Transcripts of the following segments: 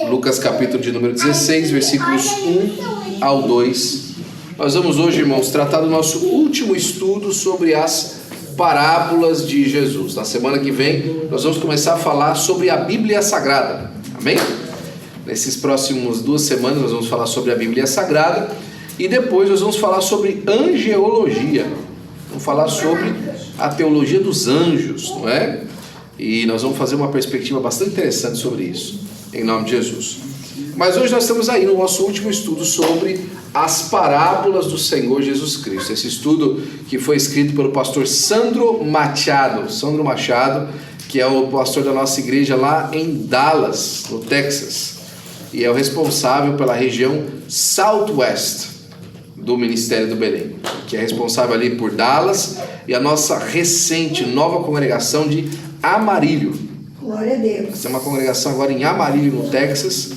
Lucas capítulo de número 16, versículos 1 ao 2. Nós vamos hoje, irmãos, tratar do nosso último estudo sobre as parábolas de Jesus. Na semana que vem nós vamos começar a falar sobre a Bíblia Sagrada, amém? Nesses próximos 2 semanas nós vamos falar sobre a Bíblia Sagrada e depois nós vamos falar sobre angeologia. Vamos falar sobre a teologia dos anjos, não é? E nós vamos fazer uma perspectiva bastante interessante sobre isso, em nome de Jesus. Mas hoje nós estamos aí no nosso último estudo sobre as parábolas do Senhor Jesus Cristo. Esse estudo que foi escrito pelo pastor Sandro Machado, que é o pastor da nossa igreja lá em Dallas, no Texas, e é o responsável pela região Southwest do Ministério do Belém, que é responsável ali por Dallas e a nossa recente nova congregação de Amarillo. Glória a Deus. Essa é uma congregação agora em Amarillo, no Texas,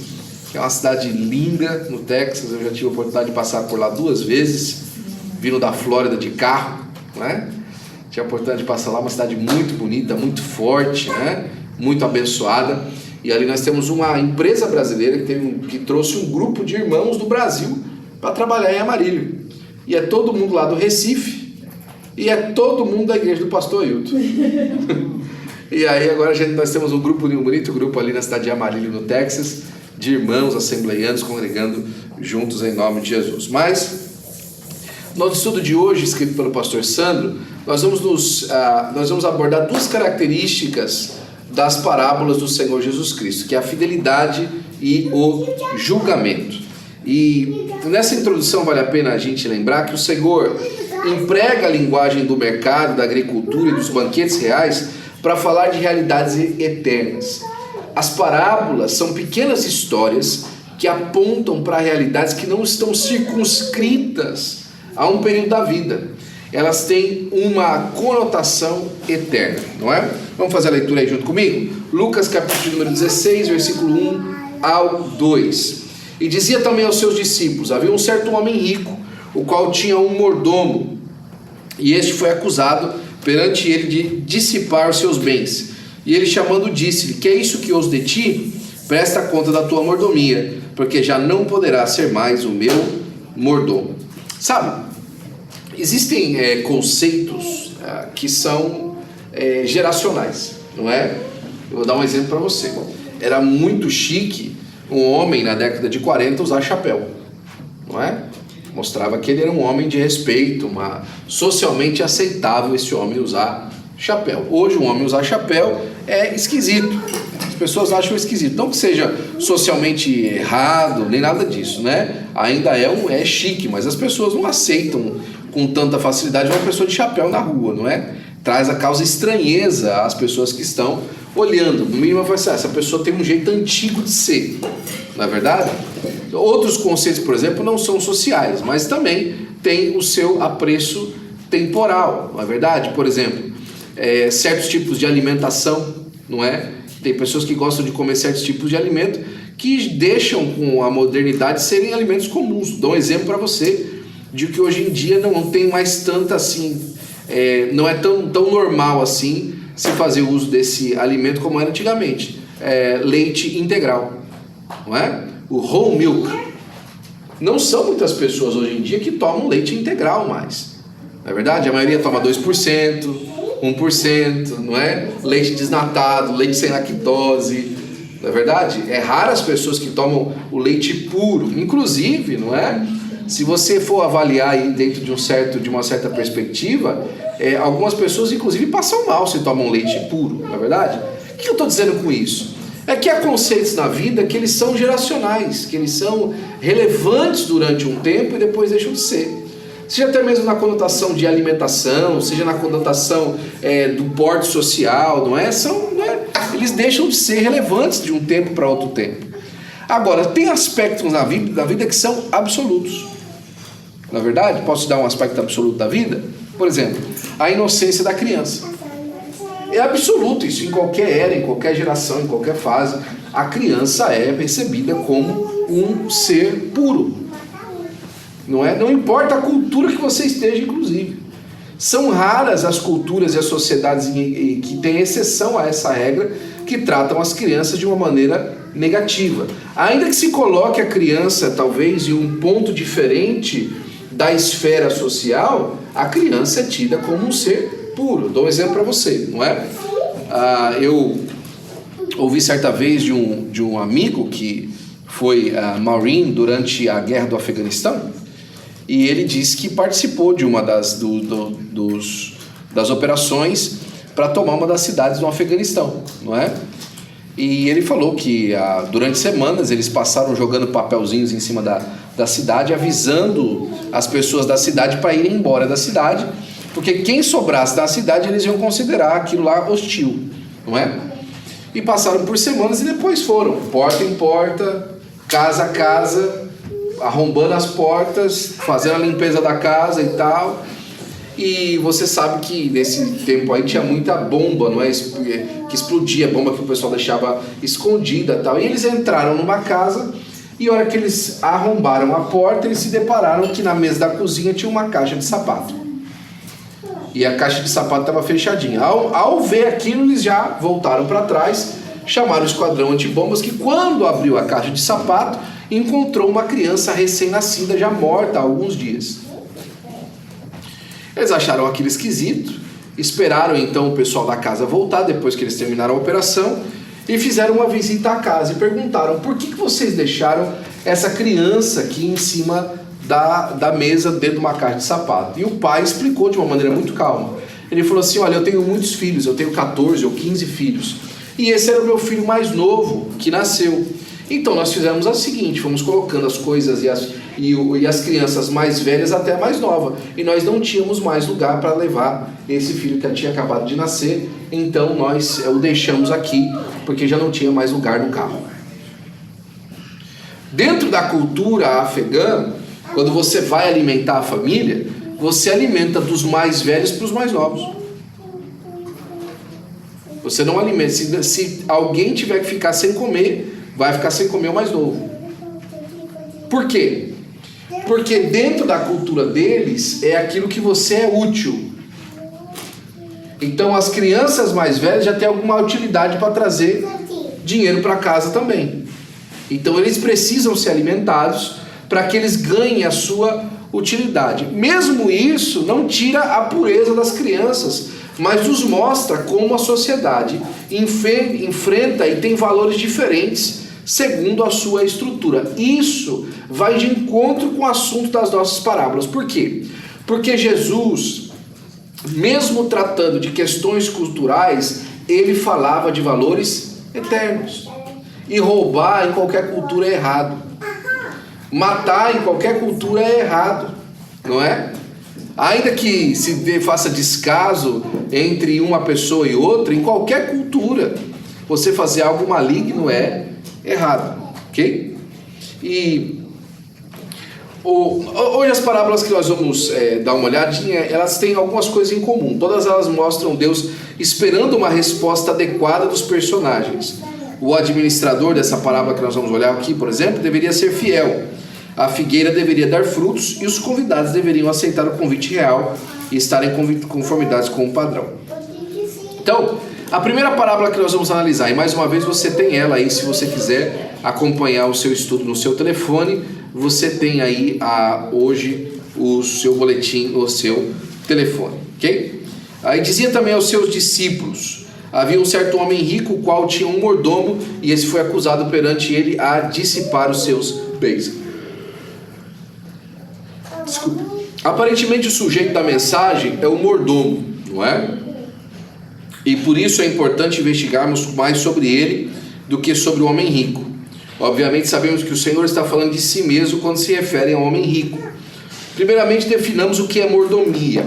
que é uma cidade linda no Texas. Eu já tive a oportunidade de passar por lá 2 vezes, vindo da Flórida de carro, né? Tive a oportunidade de passar lá, uma cidade muito bonita, muito forte, né? Muito abençoada. E ali nós temos uma empresa brasileira que trouxe um grupo de irmãos do Brasil para trabalhar em Amarillo. E é todo mundo lá do Recife, e é todo mundo da igreja do pastor Ailton. E aí agora nós temos um bonito grupo ali na cidade de Amarillo, no Texas, de irmãos assembleianos congregando juntos em nome de Jesus. Mas no estudo de hoje, escrito pelo pastor Sandro, nós vamos abordar 2 características das parábolas do Senhor Jesus Cristo, que é a fidelidade e o julgamento. E nessa introdução vale a pena a gente lembrar que o Senhor emprega a linguagem do mercado, da agricultura e dos banquetes reais para falar de realidades eternas. As parábolas são pequenas histórias que apontam para realidades que não estão circunscritas a um período da vida. Elas têm uma conotação eterna, não é? Vamos fazer a leitura aí junto comigo? Lucas capítulo número 16, versículo 1 ao 2. E dizia também aos seus discípulos: havia um certo homem rico, o qual tinha um mordomo, e este foi acusado perante ele de dissipar os seus bens. E ele, chamando, disse-lhe: que é isso que ouço de ti? Presta conta da tua mordomia, porque já não poderá ser mais o meu mordomo. Sabe, existem conceitos que são geracionais, não é? Eu vou dar um exemplo para você. Era muito chique um homem na década de 40 usar chapéu, não é? Mostrava que ele era um homem de respeito, socialmente aceitável esse homem usar chapéu. Hoje um homem usar chapéu é esquisito, as pessoas acham esquisito, não que seja socialmente errado, nem nada disso, né? Ainda é chique, mas as pessoas não aceitam com tanta facilidade uma pessoa de chapéu na rua, não é? Causa estranheza às pessoas que estão olhando. No mínimo vai ser, essa pessoa tem um jeito antigo de ser, não é verdade? Outros conceitos, por exemplo, não são sociais, mas também tem o seu apreço temporal, não é verdade? Por exemplo, certos tipos de alimentação, não é? Tem pessoas que gostam de comer certos tipos de alimento que deixam com a modernidade serem alimentos comuns. Dou um exemplo para você de que hoje em dia não tem mais tanta assim, não é tão normal assim se fazer uso desse alimento como era antigamente. Leite integral, não é? O whole milk. Não são muitas pessoas hoje em dia que tomam leite integral mais, não é verdade? A maioria toma 2%, 1%, não é? Leite desnatado, leite sem lactose, não é verdade? É raro as pessoas que tomam o leite puro. Inclusive, não é? Se você for avaliar aí dentro de uma certa perspectiva, algumas pessoas inclusive passam mal se tomam leite puro, não é verdade? O que eu estou dizendo com isso? É que há conceitos na vida que eles são geracionais, que eles são relevantes durante um tempo e depois deixam de ser. Seja até mesmo na conotação de alimentação, seja na conotação do porte social, não é? Eles deixam de ser relevantes de um tempo para outro tempo. Agora, tem aspectos da vida que são absolutos. Na verdade, posso te dar um aspecto absoluto da vida? Por exemplo, a inocência da criança. É absoluto isso, em qualquer era, em qualquer geração, em qualquer fase. A criança é percebida como um ser puro. Não é? Não importa a cultura que você esteja, inclusive. São raras as culturas e as sociedades que têm exceção a essa regra, que tratam as crianças de uma maneira negativa. Ainda que se coloque a criança talvez em um ponto diferente da esfera social, a criança é tida como um ser puro. Dou um exemplo para você, não é? Eu ouvi certa vez de um amigo que foi Marine durante a guerra do Afeganistão, e ele disse que participou de uma das operações para tomar uma das cidades do Afeganistão, não é? E ele falou que durante semanas eles passaram jogando papelzinhos em cima da cidade, avisando as pessoas da cidade para irem embora da cidade, porque quem sobrasse da cidade eles iam considerar aquilo lá hostil, não é? E passaram por semanas e depois foram, porta em porta, casa a casa, arrombando as portas, fazendo a limpeza da casa e tal. E você sabe que nesse tempo aí tinha muita bomba, não é? Que explodia, bomba que o pessoal deixava escondida e tal. E eles entraram numa casa e a hora que eles arrombaram a porta, eles se depararam que na mesa da cozinha tinha uma caixa de sapato. E a caixa de sapato estava fechadinha. Ao ver aquilo, eles já voltaram para trás, chamaram o esquadrão antibombas, que quando abriu a caixa de sapato, encontrou uma criança recém-nascida, já morta há alguns dias. Eles acharam aquilo esquisito, esperaram então o pessoal da casa voltar, depois que eles terminaram a operação, e fizeram uma visita à casa e perguntaram: por que vocês deixaram essa criança aqui em cima da mesa dentro de uma caixa de sapato? E o pai explicou de uma maneira muito calma. Ele falou assim: olha, eu tenho muitos filhos, eu tenho 14 ou 15 filhos, e esse era o meu filho mais novo que nasceu. Então nós fizemos o seguinte, fomos colocando as coisas e as crianças mais velhas até a mais nova, e nós não tínhamos mais lugar para levar esse filho que tinha acabado de nascer, então nós o deixamos aqui, porque já não tinha mais lugar no carro. Dentro da cultura afegã, quando você vai alimentar a família, você alimenta dos mais velhos para os mais novos. Você não alimenta, se alguém tiver que ficar sem comer, vai ficar sem comer o mais novo. Por quê? Porque dentro da cultura deles é aquilo que você é útil. Então as crianças mais velhas já têm alguma utilidade para trazer dinheiro para casa também. Então eles precisam ser alimentados para que eles ganhem a sua utilidade. Mesmo isso não tira a pureza das crianças, mas nos mostra como a sociedade enfrenta e tem valores diferentes segundo a sua estrutura. Isso vai de encontro com o assunto das nossas parábolas. Por quê? Porque Jesus, mesmo tratando de questões culturais, ele falava de valores eternos. E roubar em qualquer cultura é errado. Matar em qualquer cultura é errado, não é? Ainda que se faça descaso entre uma pessoa e outra, em qualquer cultura, você fazer algo maligno é errado, ok? E hoje as parábolas que nós vamos dar uma olhadinha, elas têm algumas coisas em comum. Todas elas mostram Deus esperando uma resposta adequada dos personagens. O administrador dessa parábola que nós vamos olhar aqui, por exemplo, deveria ser fiel. A figueira deveria dar frutos e os convidados deveriam aceitar o convite real e estarem em conformidade com o padrão. Então, a primeira parábola que nós vamos analisar, e mais uma vez você tem ela aí, se você quiser acompanhar o seu estudo no seu telefone, você tem aí hoje o seu boletim no seu telefone, ok? Aí dizia também aos seus discípulos: havia um certo homem rico, o qual tinha um mordomo, e esse foi acusado perante ele a dissipar os seus bens. Desculpa. Aparentemente o sujeito da mensagem é o mordomo, não é? E por isso é importante investigarmos mais sobre ele do que sobre o homem rico. Obviamente sabemos que o Senhor está falando de si mesmo quando se refere ao homem rico. Primeiramente definamos o que é mordomia.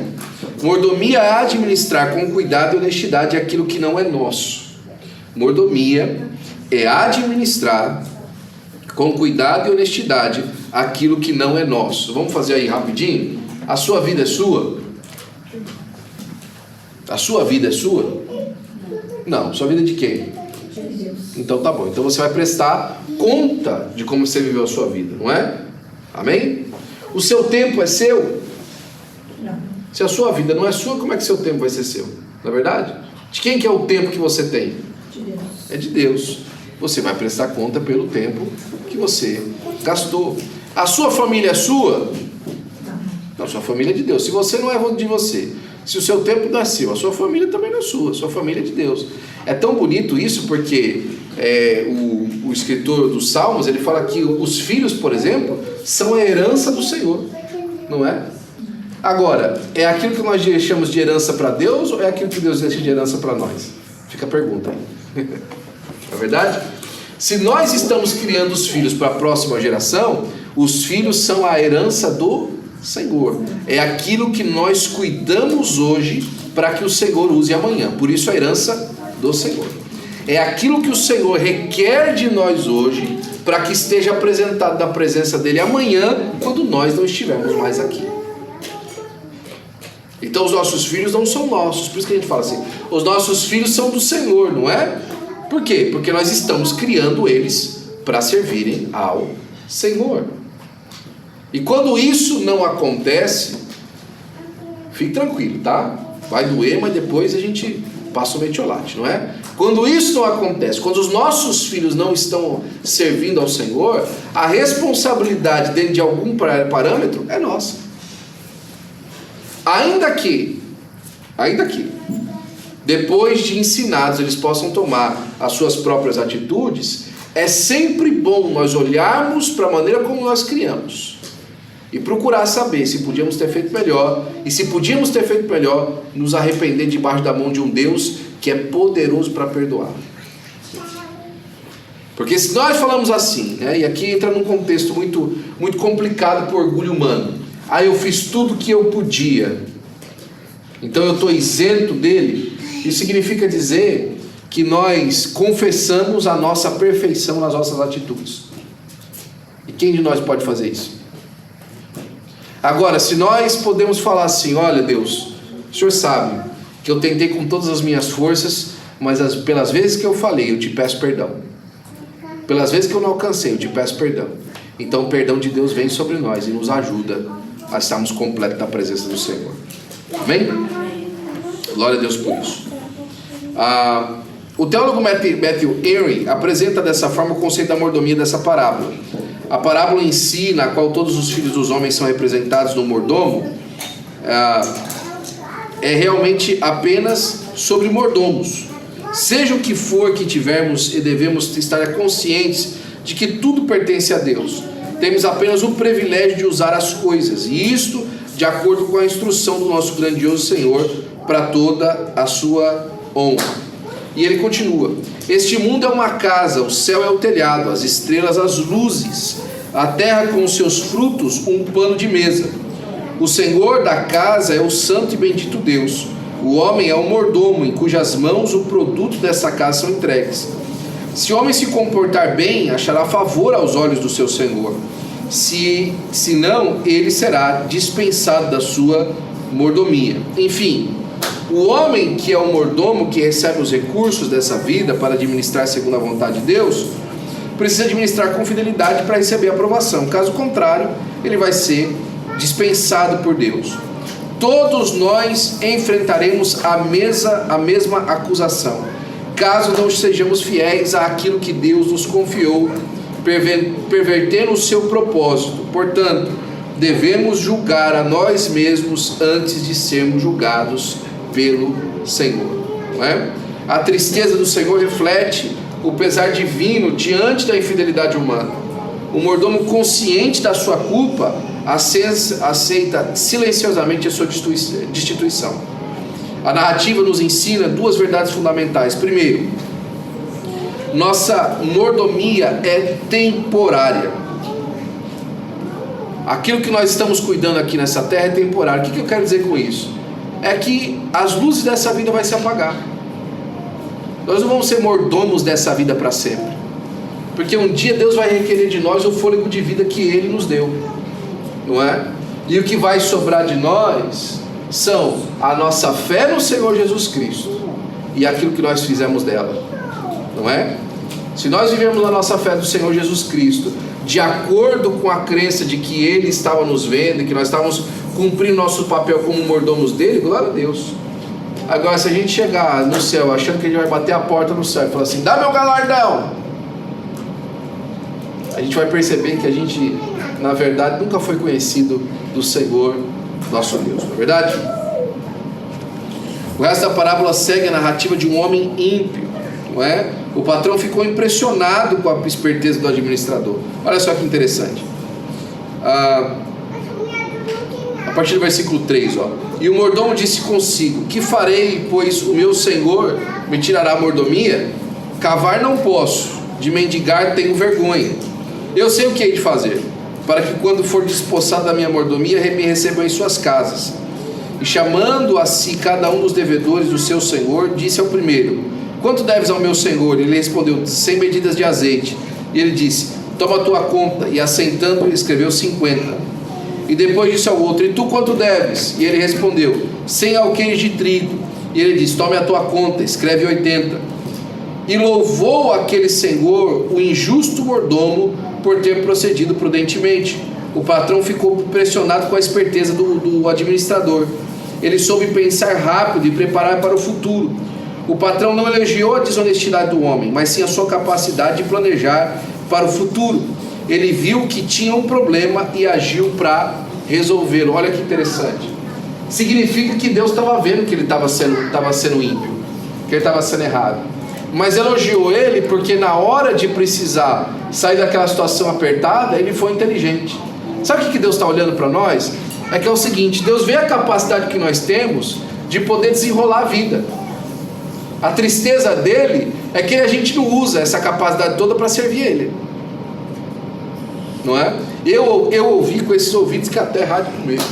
Mordomia é administrar com cuidado e honestidade aquilo que não é nosso. Mordomia é administrar com cuidado e honestidade aquilo que não é nosso. Vamos fazer aí rapidinho? A sua vida é sua? A sua vida é sua? Não, sua vida é de quem? De Deus. Então tá bom, então você vai prestar conta de como você viveu a sua vida, não é? Amém? O seu tempo é seu? Não. Se a sua vida não é sua, como é que seu tempo vai ser seu? Não é verdade? De quem que é o tempo que você tem? De Deus. É de Deus. você vai prestar conta pelo tempo que você gastou. A sua família é sua? Não, a sua família é de Deus. Se você não é de você, se o seu tempo não é seu, a sua família também não é sua, a sua família é de Deus. É tão bonito isso porque o escritor dos Salmos, ele fala que os filhos, por exemplo, são a herança do Senhor, não é? Agora, é aquilo que nós deixamos de herança para Deus ou é aquilo que Deus deixa de herança para nós? Fica a pergunta aí. Não é verdade? Se nós estamos criando os filhos para a próxima geração, os filhos são a herança do Senhor. É aquilo que nós cuidamos hoje para que o Senhor use amanhã. Por isso a herança do Senhor. É aquilo que o Senhor requer de nós hoje para que esteja apresentado na presença dele amanhã, quando nós não estivermos mais aqui. Então os nossos filhos não são nossos. Por isso que a gente fala assim, os nossos filhos são do Senhor, não é? Por quê? Porque nós estamos criando eles para servirem ao Senhor. E quando isso não acontece, fique tranquilo, tá? Vai doer, mas depois a gente passa o metiolate, não é? Quando isso não acontece, quando os nossos filhos não estão servindo ao Senhor, a responsabilidade dentro de algum parâmetro é nossa. Ainda que, depois de ensinados, eles possam tomar as suas próprias atitudes, é sempre bom nós olharmos para a maneira como nós criamos e procurar saber se podíamos ter feito melhor, e se podíamos ter feito melhor, nos arrepender debaixo da mão de um Deus que é poderoso para perdoar. Porque se nós falamos assim, né, e aqui entra num contexto muito, muito complicado por orgulho humano. Eu fiz tudo que eu podia, então eu estou isento dele. Isso significa dizer que nós confessamos a nossa perfeição nas nossas atitudes. E quem de nós pode fazer isso? Agora, se nós podemos falar assim, olha Deus, o Senhor sabe que eu tentei com todas as minhas forças, mas pelas vezes que eu falei, eu te peço perdão. Pelas vezes que eu não alcancei, eu te peço perdão. Então o perdão de Deus vem sobre nós e nos ajuda a estarmos completos da presença do Senhor. Amém? Glória a Deus por isso. O teólogo Matthew Henry apresenta dessa forma o conceito da mordomia dessa parábola. A parábola em si, na qual todos os filhos dos homens são representados no mordomo, é realmente apenas sobre mordomos. Seja o que for que tivermos, e devemos estar conscientes de que tudo pertence a Deus. Temos apenas o privilégio de usar as coisas, e isto de acordo com a instrução do nosso grandioso Senhor, para toda a sua honra. E ele continua: este mundo é uma casa, o céu é o telhado, as estrelas as luzes, a terra com os seus frutos um pano de mesa. O Senhor da casa é o santo e bendito Deus. O homem é o mordomo, em cujas mãos o produto dessa casa são entregues. Se o homem se comportar bem, achará favor aos olhos do seu Senhor. Se não, ele será dispensado da sua mordomia. Enfim, o homem que é o mordomo, que recebe os recursos dessa vida para administrar segundo a vontade de Deus, precisa administrar com fidelidade para receber a aprovação. Caso contrário, ele vai ser dispensado por Deus. Todos nós enfrentaremos a mesma acusação, caso não sejamos fiéis àquilo que Deus nos confiou, pervertendo o seu propósito. Portanto, devemos julgar a nós mesmos antes de sermos julgados pelo Senhor, não é? A tristeza do Senhor reflete o pesar divino diante da infidelidade humana. O mordomo, consciente da sua culpa, aceita silenciosamente a sua destituição. A narrativa nos ensina duas verdades fundamentais. Primeiro, nossa mordomia é temporária. Aquilo que nós estamos cuidando aqui nessa terra é temporário. O que eu quero dizer com isso? É que as luzes dessa vida vão se apagar. Nós não vamos ser mordomos dessa vida para sempre, porque um dia Deus vai requerer de nós o fôlego de vida que Ele nos deu, não é? E o que vai sobrar de nós são a nossa fé no Senhor Jesus Cristo e aquilo que nós fizemos dela, não é? Se nós vivemos a nossa fé do Senhor Jesus Cristo de acordo com a crença de que Ele estava nos vendo e que nós estávamos cumprindo nosso papel como mordomos dele, glória a Deus. Agora, se a gente chegar no céu achando que a gente vai bater a porta no céu e falar assim, dá meu galardão, a gente vai perceber que a gente, na verdade, nunca foi conhecido do Senhor nosso Deus, não é verdade? O resto da parábola segue a narrativa de um homem ímpio, não é? O patrão ficou impressionado com a esperteza do administrador. Olha só que interessante. A partir do versículo 3, ó. E o mordomo disse consigo: que farei, pois o meu senhor me tirará a mordomia? Cavar não posso, de mendigar tenho vergonha. Eu sei o que hei de fazer, para que quando for despossada a minha mordomia, me recebam em suas casas. E chamando a si cada um dos devedores do seu senhor, disse ao primeiro: quanto deves ao meu senhor? Ele respondeu: 100 medidas de azeite. E ele disse: toma a tua conta. E assentando, escreveu 50. E depois disse ao outro: e tu quanto deves? E ele respondeu: 100 alqueires de trigo. E ele disse: tome a tua conta, escreve 80. E louvou aquele senhor, o injusto mordomo, por ter procedido prudentemente. O patrão ficou impressionado com a esperteza do administrador. Ele soube pensar rápido e preparar para o futuro. O patrão não elogiou a desonestidade do homem, mas sim a sua capacidade de planejar para o futuro. Ele viu que tinha um problema e agiu para resolvê-lo. Olha que interessante. Significa que Deus estava vendo que ele estava sendo ímpio, que ele estava sendo errado. Mas elogiou ele porque na hora de precisar sair daquela situação apertada, ele foi inteligente. Sabe o que Deus está olhando para nós? É que é o seguinte: Deus vê a capacidade que nós temos de poder desenrolar a vida. A tristeza dele é que a gente não usa essa capacidade toda para servir ele, não é? Eu ouvi com esses ouvidos que até rádio comigo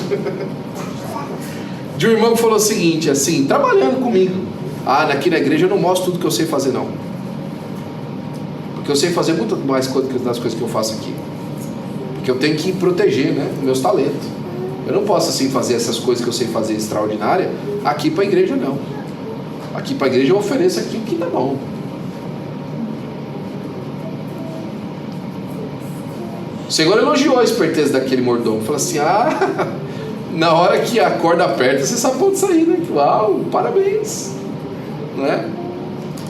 de um irmão que falou o seguinte, assim, trabalhando comigo: aqui na igreja eu não mostro tudo que eu sei fazer, não, porque eu sei fazer muito mais das coisas que eu faço aqui, porque eu tenho que proteger, né, meus talentos. Eu não posso assim fazer essas coisas que eu sei fazer extraordinária aqui para a igreja, não. Aqui para a igreja eu ofereço aqui o que dá bom. O Senhor elogiou a esperteza daquele mordomo. Falou assim: na hora que a corda aperta, você sabe onde sair, né? Uau, parabéns, não é?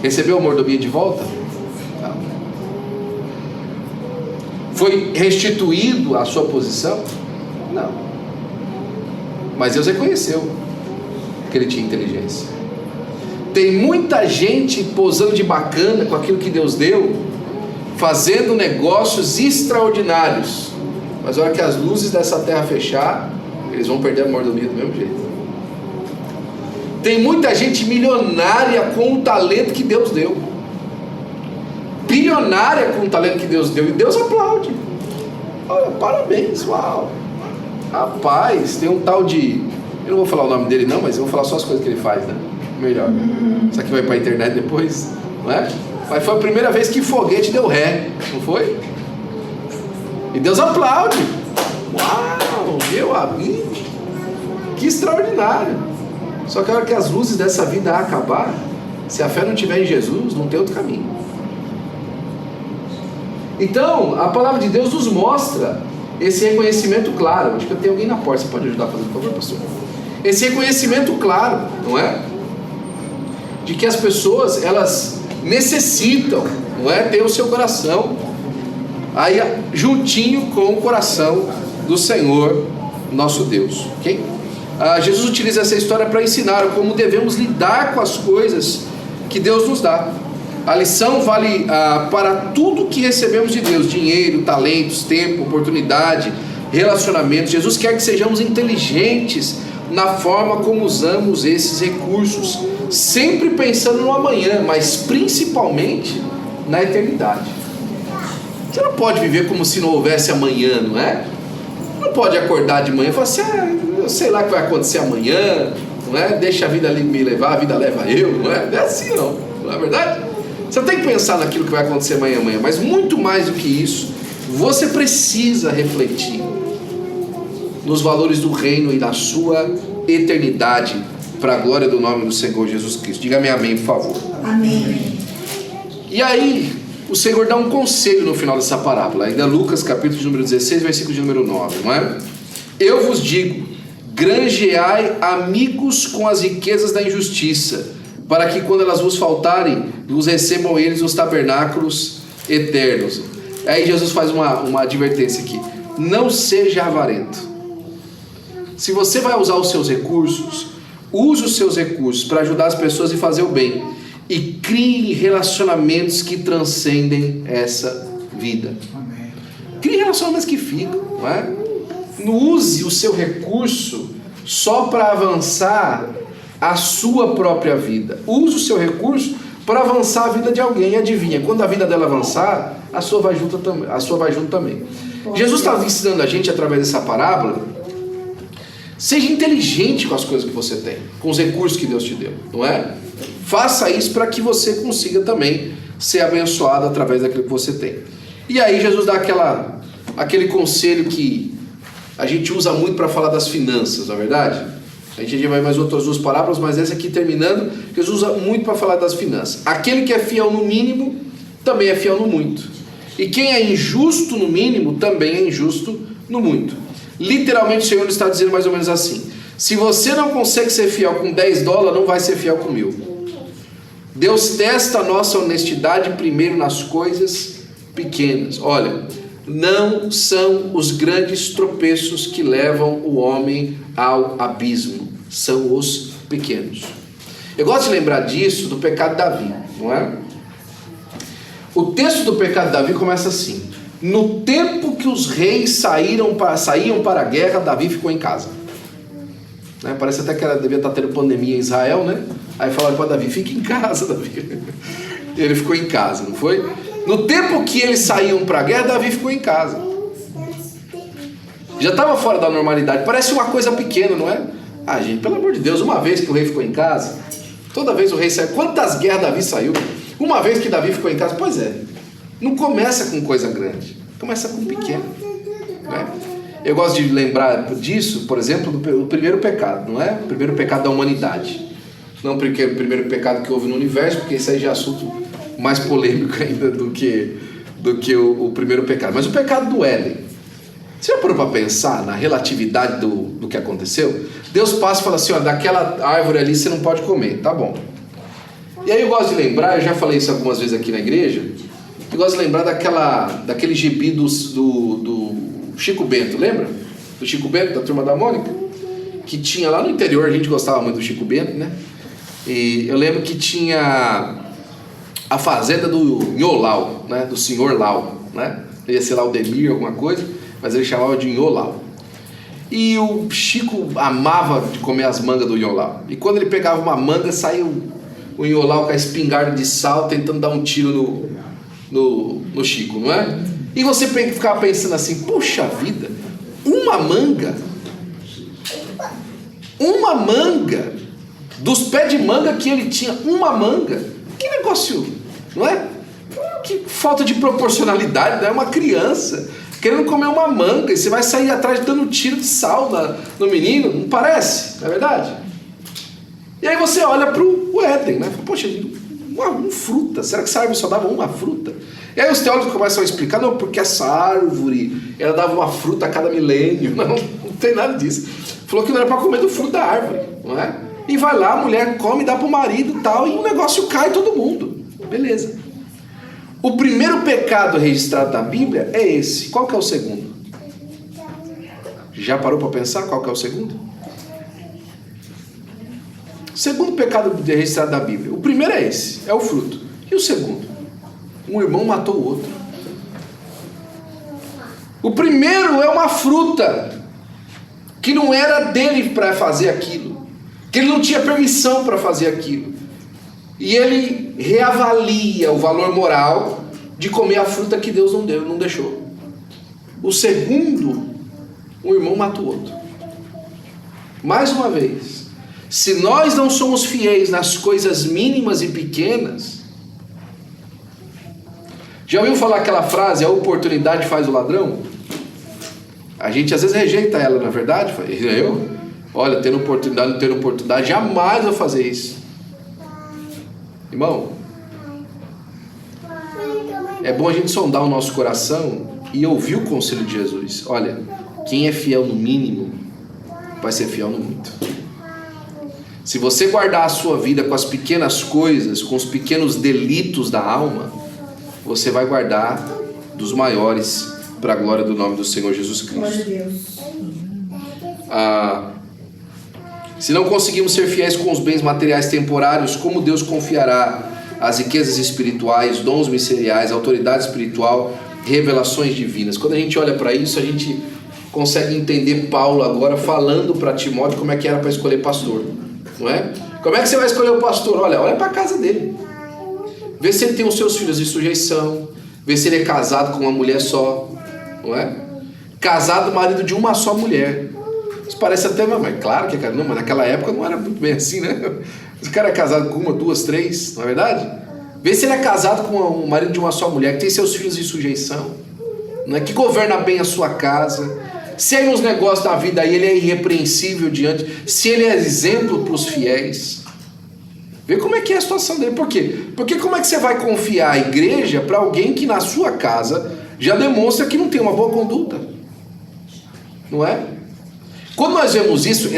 Recebeu a mordomia de volta? Não. Foi restituído a sua posição? Não. Mas Deus reconheceu que ele tinha inteligência. Tem muita gente posando de bacana com aquilo que Deus deu, fazendo negócios extraordinários, mas a hora que as luzes dessa terra fechar, eles vão perder a mordomia do mesmo jeito. Tem muita gente milionária com o talento que Deus deu, bilionária com o talento que Deus deu, e Deus aplaude. Olha, parabéns, uau. Rapaz, tem um tal de... eu não vou falar o nome dele não, mas eu vou falar só as coisas que ele faz, né? Melhor. Isso aqui vai para a internet depois, não é? Mas foi a primeira vez que foguete deu ré, não foi? E Deus aplaude. Uau, meu amigo, que extraordinário. Só que a hora que as luzes dessa vida acabar, se a fé não estiver em Jesus, não tem outro caminho. Então, a palavra de Deus nos mostra esse reconhecimento claro. Acho que tem alguém na porta, você pode ajudar a fazer, por favor, pastor? Esse reconhecimento claro, não é? De que as pessoas, elas necessitam, não é? Ter o seu coração aí juntinho com o coração do Senhor nosso Deus, ok? Jesus utiliza essa história para ensinar como devemos lidar com as coisas que Deus nos dá. A lição vale para tudo que recebemos de Deus: dinheiro, talentos, tempo, oportunidade, relacionamentos. Jesus quer que sejamos inteligentes na forma como usamos esses recursos, sempre pensando no amanhã, mas principalmente na eternidade. Você não pode viver como se não houvesse amanhã, não é? Não pode acordar de manhã e falar assim: eu sei lá o que vai acontecer amanhã, não é? Deixa a vida ali me levar, a vida leva eu, não é? Não é assim não é verdade? Você tem que pensar naquilo que vai acontecer amanhã, mas muito mais do que isso, você precisa refletir nos valores do reino e da sua eternidade, para a glória do nome do Senhor Jesus Cristo. Diga-me amém, por favor. Amém. E aí, o Senhor dá um conselho no final dessa parábola, ainda Lucas capítulo de número 16, versículo de número 9, não é? Eu vos digo, granjeai amigos com as riquezas da injustiça, para que quando elas vos faltarem, vos recebam eles os tabernáculos eternos. Aí Jesus faz uma advertência aqui: não seja avarento. Se você vai usar os seus recursos, use os seus recursos para ajudar as pessoas e fazer o bem, e crie relacionamentos que transcendem essa vida. Crie relacionamentos que ficam, não é? Não use o seu recurso só para avançar a sua própria vida. Use o seu recurso para avançar a vida de alguém. E adivinha, quando a vida dela avançar, a sua vai junto também. Jesus está ensinando a gente através dessa parábola: seja inteligente com as coisas que você tem, com os recursos que Deus te deu, não é? Faça isso para que você consiga também ser abençoado através daquilo que você tem. E aí Jesus dá aquele conselho que a gente usa muito para falar das finanças, não é verdade? A gente vai mais outras duas parábolas, mas essa aqui terminando, Jesus usa muito para falar das finanças. Aquele que é fiel no mínimo, também é fiel no muito. E quem é injusto no mínimo, também é injusto no muito. Literalmente o Senhor está dizendo mais ou menos assim: se você não consegue ser fiel com $10, não vai ser fiel com 1.000. Deus testa a nossa honestidade primeiro nas coisas pequenas. Olha, não são os grandes tropeços que levam o homem ao abismo, são os pequenos. Eu gosto de lembrar disso do pecado de Davi, não é? O texto do pecado de Davi começa assim: no tempo que os reis saíam para a guerra, Davi ficou em casa. Né? Parece até que ela devia estar tendo pandemia em Israel, né? Aí falaram para Davi: fica em casa, Davi. Ele ficou em casa, não foi? No tempo que eles saíam para a guerra, Davi ficou em casa. Já estava fora da normalidade. Parece uma coisa pequena, não é? Ah, gente, pelo amor de Deus, uma vez que o rei ficou em casa, toda vez o rei saiu. Quantas guerras Davi saiu? Uma vez que Davi ficou em casa. Pois é, não começa com coisa grande, começa com pequeno, né? Eu gosto de lembrar disso, por exemplo, do primeiro pecado, não é? O primeiro pecado da humanidade. Não porque o primeiro pecado que houve no universo, porque isso aí já é assunto mais polêmico ainda do que o primeiro pecado. Mas o pecado do Éden. Você já parou para pensar na relatividade do que aconteceu? Deus passa e fala assim: olha, daquela árvore ali você não pode comer, tá bom. E aí eu gosto de lembrar, eu já falei isso algumas vezes aqui na igreja, eu gosto de lembrar daquele gibi do Chico Bento, lembra? Do Chico Bento, da Turma da Mônica? Que tinha lá no interior, a gente gostava muito do Chico Bento, né? E eu lembro que tinha a fazenda do Nholau, né? Do senhor Lau, né? Ele ia ser Laudemir, alguma coisa, mas ele chamava de Nholau. E o Chico amava de comer as mangas do Nholau. E quando ele pegava uma manga, saía o Nholau com a espingarda de sal, tentando dar um tiro no Chico, não é? E você ficava pensando assim: puxa vida, uma manga dos pés de manga que ele tinha, uma manga, que negócio, não é? Que falta de proporcionalidade, né? Uma criança querendo comer uma manga, e você vai sair atrás dando um tiro de sal no menino, não parece? Não é verdade? E aí você olha para o Éden, né? Poxa, uma fruta, será que essa árvore só dava uma fruta? E aí os teólogos começam a explicar: não, porque essa árvore, ela dava uma fruta a cada milênio. Não tem nada disso. Falou que não era para comer do fruto da árvore, não é? E vai lá, a mulher come, dá para o marido e tal, e o negócio cai todo mundo. Beleza. O primeiro pecado registrado na Bíblia é esse. Qual que é o segundo? Já parou para pensar qual que é o segundo? O segundo pecado registrado na Bíblia. O primeiro é esse, é o fruto. E o segundo? Um irmão matou o outro. O primeiro é uma fruta que não era dele para fazer aquilo, que ele não tinha permissão para fazer aquilo, e ele reavalia o valor moral de comer a fruta que Deus não deixou. O segundo, um irmão mata o outro. Mais uma vez, se nós não somos fiéis nas coisas mínimas e pequenas, já ouviu falar aquela frase: a oportunidade faz o ladrão? A gente às vezes rejeita ela, na verdade. Olha, tendo oportunidade, não tendo oportunidade, jamais vou fazer isso. Irmão, é bom a gente sondar o nosso coração e ouvir o conselho de Jesus. Olha, quem é fiel no mínimo vai ser fiel no muito. Se você guardar a sua vida com as pequenas coisas, com os pequenos delitos da alma, você vai guardar dos maiores, para a glória do nome do Senhor Jesus Cristo. Glória a Deus. Se não conseguimos ser fiéis com os bens materiais temporários, como Deus confiará as riquezas espirituais, dons ministeriais, autoridade espiritual, revelações divinas? Quando a gente olha para isso, a gente consegue entender Paulo agora falando para Timóteo como é que era para escolher pastor, não é? Como é que você vai escolher o pastor? Olha para a casa dele, vê se ele tem os seus filhos em sujeição, vê se ele é casado com uma mulher só, não é? Casado, marido de uma só mulher. Isso parece até, mas claro que não, mas naquela época não era muito bem assim, né? O cara é casado com uma, duas, três, não é verdade? Vê se ele é casado com o marido de uma só mulher, que tem seus filhos em sujeição, não é? Que governa bem a sua casa. Se aí uns negócios da vida aí, ele é irrepreensível diante, se ele é exemplo para os fiéis. Vê como é que é a situação dele. Por quê? Porque como é que você vai confiar a igreja para alguém que na sua casa já demonstra que não tem uma boa conduta? Não é? Quando nós vemos isso,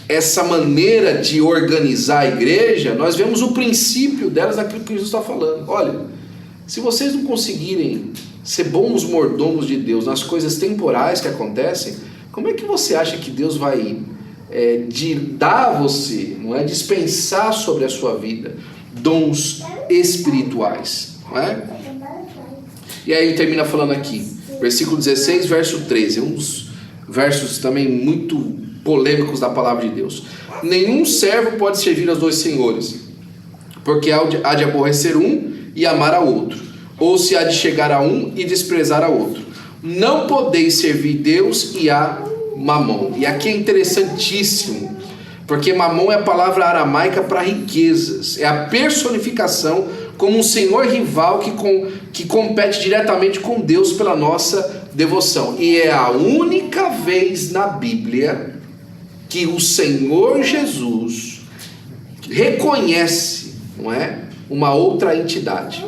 essa maneira de organizar a igreja, nós vemos o princípio delas naquilo que Jesus está falando. Olha, se vocês não conseguirem ser bons mordomos de Deus nas coisas temporais que acontecem, como é que você acha que Deus vai dar a você, não é, dispensar sobre a sua vida dons espirituais, não é? E aí ele termina falando aqui, versículo 16, verso 13, um dos versos também muito polêmicos da palavra de Deus. Nenhum servo pode servir aos dois senhores, porque há de aborrecer um e amar ao outro, ou se há de chegar a um e desprezar ao outro. Não podeis servir Deus e a Mamon. E aqui é interessantíssimo, porque Mamon é a palavra aramaica para riquezas, é a personificação como um senhor rival que compete diretamente com Deus pela nossa devoção. E é a única vez na Bíblia que o Senhor Jesus reconhece, não é, uma outra entidade.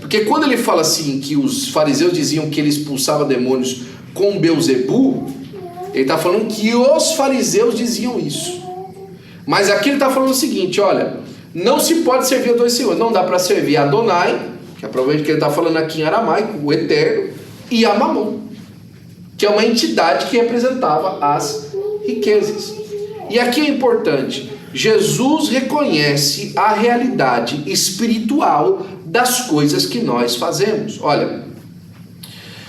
Porque quando ele fala assim que os fariseus diziam que ele expulsava demônios com Belzebu, ele está falando que os fariseus diziam isso. Mas aqui ele está falando o seguinte, olha, não se pode servir a dois senhores. Não dá para servir a Adonai, que é provavelmente que ele está falando aqui em aramaico, o Eterno, e a Mamon, que é uma entidade que representava as riquezas. E aqui é importante, Jesus reconhece a realidade espiritual das coisas que nós fazemos. Olha,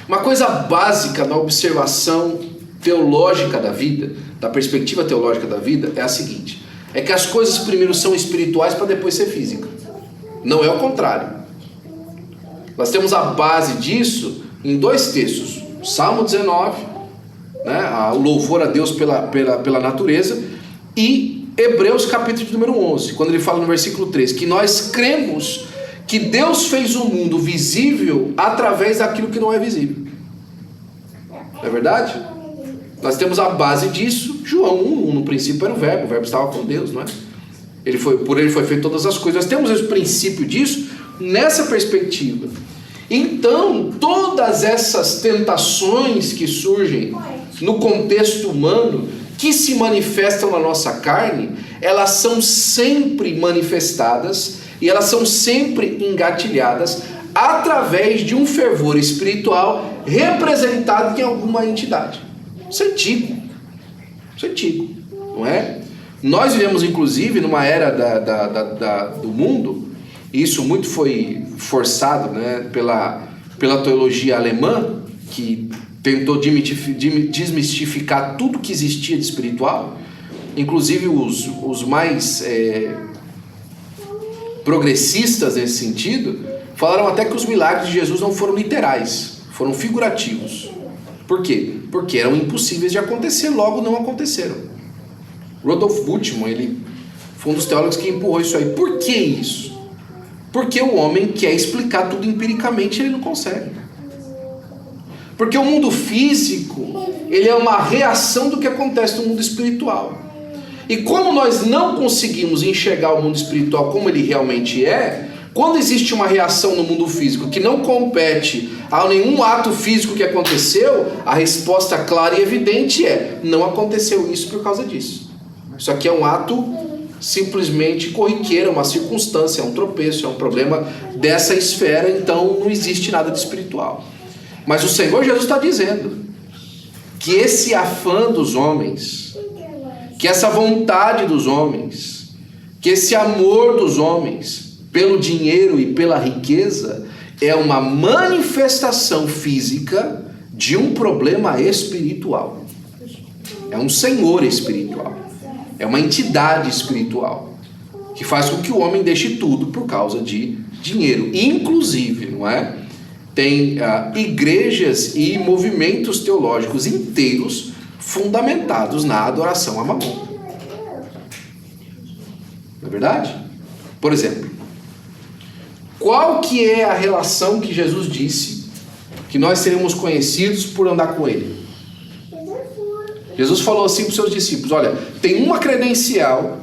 uma coisa básica na observação teológica da vida, da perspectiva teológica da vida, é a seguinte: é que as coisas primeiro são espirituais para depois ser física. Não é o contrário. Nós temos a base disso em dois textos: Salmo 19, né, o louvor a Deus pela natureza, e Hebreus capítulo de número 11, quando ele fala no versículo 3 que nós cremos que Deus fez o mundo visível através daquilo que não é visível. Não é verdade? Nós temos a base disso, João 1, no princípio era o verbo estava com Deus, não é? Por ele foi feito todas as coisas. Nós temos o princípio disso nessa perspectiva. Então, todas essas tentações que surgem no contexto humano, que se manifestam na nossa carne, elas são sempre manifestadas e elas são sempre engatilhadas através de um fervor espiritual representado em alguma entidade. Isso é antigo, não é? Nós vivemos inclusive numa era do mundo, e isso muito foi forçado, né, pela teologia alemã, que tentou desmistificar tudo que existia de espiritual, inclusive os mais progressistas nesse sentido, falaram até que os milagres de Jesus não foram literais, foram figurativos. Por quê? Porque eram impossíveis de acontecer, logo não aconteceram. Rudolf Bultmann, ele foi um dos teólogos que empurrou isso aí. Por que isso? Porque o homem quer explicar tudo empiricamente e ele não consegue. Porque o mundo físico, ele é uma reação do que acontece no mundo espiritual. E como nós não conseguimos enxergar o mundo espiritual como ele realmente é, quando existe uma reação no mundo físico que não compete a nenhum ato físico que aconteceu, a resposta clara e evidente é: não aconteceu isso por causa disso. Isso aqui é um ato simplesmente corriqueiro, uma circunstância, é um tropeço, é um problema dessa esfera, então não existe nada de espiritual. Mas o Senhor Jesus está dizendo que esse afã dos homens, que essa vontade dos homens, que esse amor dos homens pelo dinheiro e pela riqueza é uma manifestação física de um problema espiritual. É um senhor espiritual, é uma entidade espiritual que faz com que o homem deixe tudo por causa de dinheiro. Inclusive, não é? Tem igrejas e movimentos teológicos inteiros fundamentados na adoração a Mamon. Não é verdade? Por exemplo, qual que é a relação que Jesus disse que nós seremos conhecidos por andar com Ele? Jesus falou assim para os seus discípulos: olha, tem uma credencial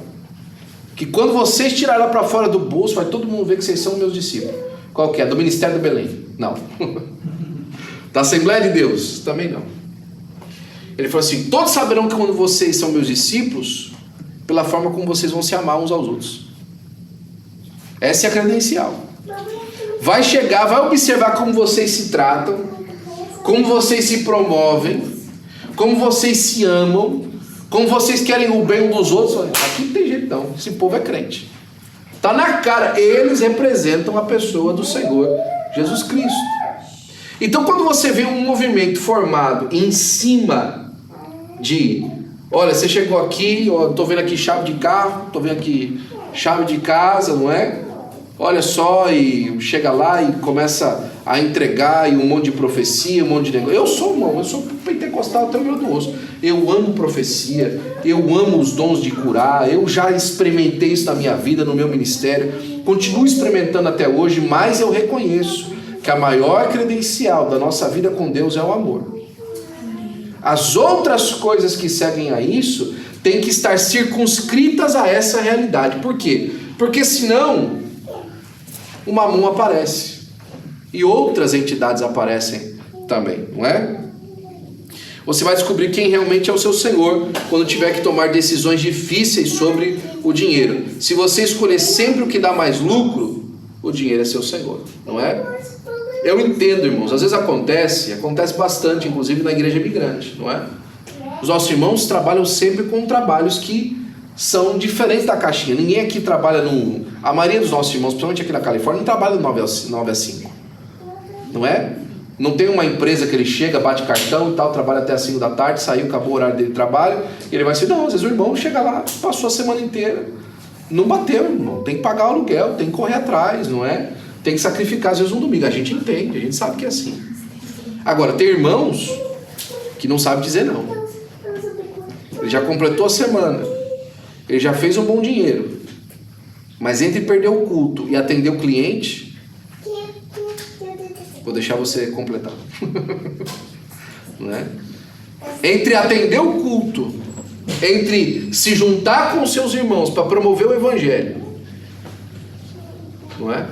que quando vocês tirarem ela para fora do bolso, vai todo mundo ver que vocês são meus discípulos. Qual que é? Do Ministério do Belém? Não. Da Assembleia de Deus? Também não. Ele falou assim: todos saberão que quando vocês são meus discípulos, pela forma como vocês vão se amar uns aos outros. Essa é a credencial. Vai chegar, vai observar como vocês se tratam, como vocês se promovem, como vocês se amam, como vocês querem o bem um dos outros. Aqui não tem jeito não, esse povo é crente. Está na cara, eles representam a pessoa do Senhor Jesus Cristo. Então quando você vê um movimento formado em cima de, olha, você chegou aqui, estou vendo aqui chave de carro, estou vendo aqui chave de casa, não é? Olha só, e chega lá e começa a entregar e um monte de profecia, um monte de negócio. Eu sou pentecostal até o meu do osso. Eu amo profecia, eu amo os dons de curar, eu já experimentei isso na minha vida, no meu ministério, continuo experimentando até hoje, mas eu reconheço que a maior credencial da nossa vida com Deus é o amor. As outras coisas que seguem a isso têm que estar circunscritas a essa realidade. Por quê? Porque senão o Mamon aparece e outras entidades aparecem também, não é? Você vai descobrir quem realmente é o seu Senhor quando tiver que tomar decisões difíceis sobre o dinheiro. Se você escolher sempre o que dá mais lucro, o dinheiro é seu Senhor, não é? Eu entendo, irmãos, às vezes acontece bastante, inclusive na igreja migrante, não é? Os nossos irmãos trabalham sempre com trabalhos que são diferentes da caixinha. Ninguém aqui trabalha a maioria dos nossos irmãos, principalmente aqui na Califórnia, não trabalha de 9 a 5. Não é? Não tem uma empresa que ele chega, bate cartão e tal, trabalha até as 5 da tarde, saiu, acabou o horário dele de trabalho, e ele vai ser, não, às vezes o irmão chega lá, passou a semana inteira, não bateu, irmão, tem que pagar o aluguel, tem que correr atrás, não é? Tem que sacrificar às vezes um domingo, a gente entende, a gente sabe que é assim. Agora, tem irmãos que não sabem dizer não. Ele já completou a semana, ele já fez um bom dinheiro, mas entre perder o culto e atender o cliente, vou deixar você completar. Não é? Entre atender o culto, entre se juntar com os seus irmãos para promover o evangelho, não é?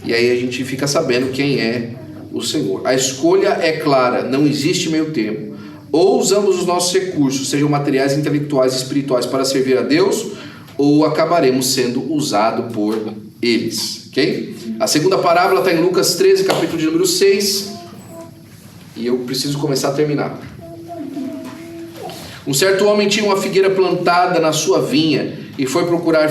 E aí a gente fica sabendo quem é o Senhor. A escolha é clara, não existe meio termo. Ou usamos os nossos recursos, sejam materiais, intelectuais e espirituais, para servir a Deus, ou acabaremos sendo usados por eles. Ok? A segunda parábola está em Lucas 13, capítulo de número 6. E eu preciso começar a terminar. Um certo homem tinha uma figueira plantada na sua vinha e foi procurar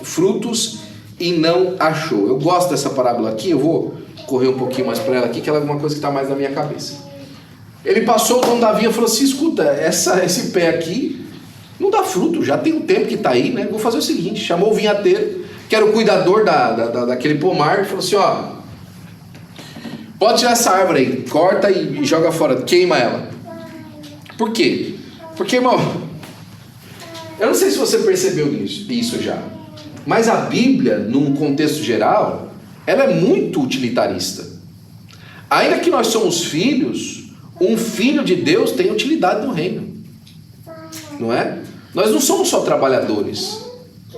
frutos e não achou. Eu gosto dessa parábola aqui, eu vou correr um pouquinho mais para ela aqui, que ela é uma coisa que está mais na minha cabeça. Ele passou, o dono da vinha falou assim: escuta, esse pé aqui não dá fruto, já tem um tempo que está aí, né? Vou fazer o seguinte, chamou o vinhateiro, que era o cuidador daquele pomar, e falou assim: ó, pode tirar essa árvore aí, corta e joga fora, queima ela. Por quê? Porque, irmão, eu não sei se você percebeu isso já, mas a Bíblia, num contexto geral, ela é muito utilitarista. Ainda que nós somos filhos, um filho de Deus tem utilidade no reino, não é? Nós não somos só trabalhadores,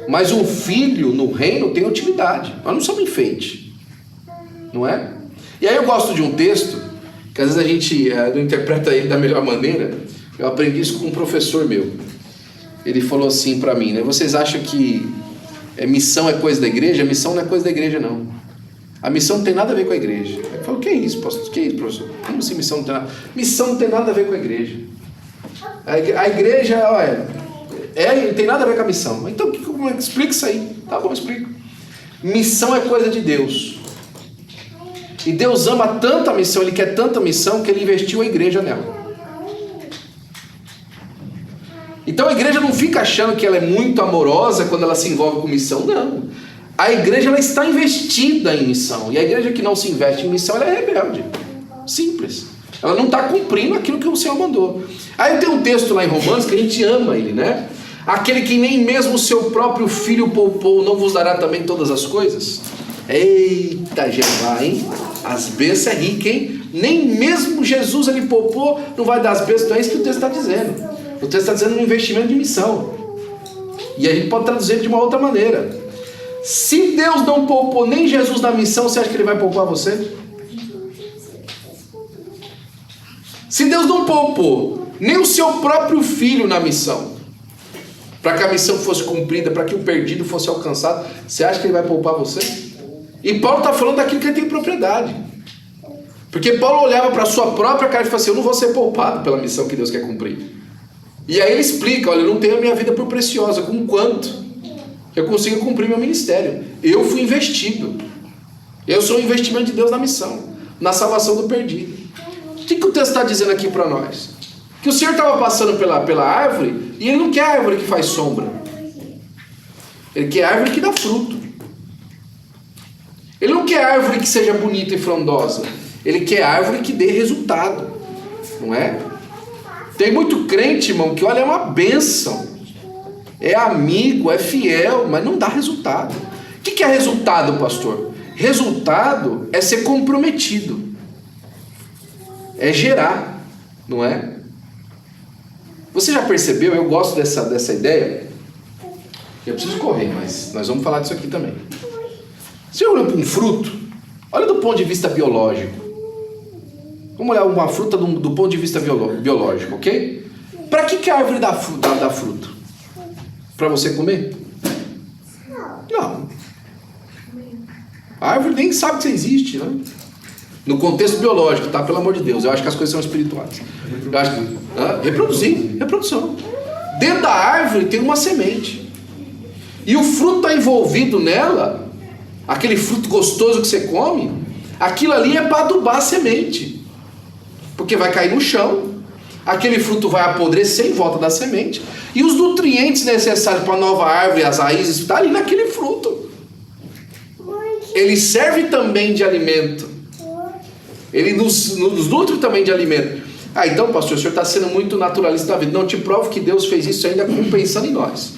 mas um filho no reino tem utilidade. Nós não somos enfeite, não é? E aí eu gosto de um texto que às vezes a gente não interpreta ele da melhor maneira. Eu aprendi isso com um professor meu. Ele falou assim para mim, né? Vocês acham que missão é coisa da igreja? Missão não é coisa da igreja, não. A missão não tem nada a ver com a igreja. Eu falo, o que é isso, pastor? O que é isso, professor? Como assim missão não tem nada? Missão não tem nada a ver com a igreja. A igreja, olha, não tem nada a ver com a missão. Então, explica isso aí. Tá bom, explico. Missão é coisa de Deus. E Deus ama tanto a missão, Ele quer tanta missão, que Ele investiu a igreja nela. Então a igreja não fica achando que ela é muito amorosa quando ela se envolve com missão. Não. A igreja ela está investida em missão. E a igreja que não se investe em missão, ela é rebelde. Simples. Ela não está cumprindo aquilo que o Senhor mandou. Aí tem um texto lá em Romanos que a gente ama ele, né? Aquele que nem mesmo o seu próprio filho poupou, não vos dará também todas as coisas? Eita, Jeová, hein? As bênçãos é rica, hein? Nem mesmo Jesus ele poupou, não vai dar as bênçãos. Então é isso que o texto está dizendo. O texto está dizendo um investimento de missão. E a gente pode traduzir de uma outra maneira. Se Deus não poupou nem Jesus na missão, você acha que Ele vai poupar você? Se Deus não poupou nem o seu próprio filho na missão, para que a missão fosse cumprida, para que o perdido fosse alcançado, você acha que Ele vai poupar você? E Paulo está falando daquilo que ele tem propriedade. Porque Paulo olhava para a sua própria cara e falava assim, eu não vou ser poupado pela missão que Deus quer cumprir. E aí ele explica, olha, eu não tenho a minha vida por preciosa, com quanto eu consigo cumprir meu ministério. Eu fui investido. Eu sou um investimento de Deus na missão, na salvação do perdido. O que o texto está dizendo aqui para nós? Que o Senhor estava passando pela árvore, e Ele não quer árvore que faz sombra. Ele quer árvore que dá fruto. Ele não quer árvore que seja bonita e frondosa. Ele quer árvore que dê resultado. Não é? Tem muito crente, irmão, que olha, é uma bênção. É amigo, é fiel, mas não dá resultado. O que é resultado, pastor? Resultado é ser comprometido. É gerar, não é? Você já percebeu? Eu gosto dessa ideia. Eu preciso correr, mas nós vamos falar disso aqui também. Você olha para um fruto, olha do ponto de vista biológico. Vamos olhar uma fruta do ponto de vista biológico, ok? Para que a árvore dá fruto? Para você comer? Não. A árvore nem sabe que você existe, né? No contexto biológico, tá? Pelo amor de Deus, eu acho que as coisas são espirituais. Eu acho que, reprodução. Dentro da árvore tem uma semente. E o fruto está envolvido nela, aquele fruto gostoso que você come, aquilo ali é para adubar a semente. Porque vai cair no chão, aquele fruto vai apodrecer em volta da semente, e os nutrientes necessários para a nova árvore, as raízes, estão ali naquele fruto. Ele serve também de alimento. Ele nos nutre também de alimento. Ah, então, pastor, o senhor está sendo muito naturalista da vida. Não, te provo que Deus fez isso ainda pensando em nós.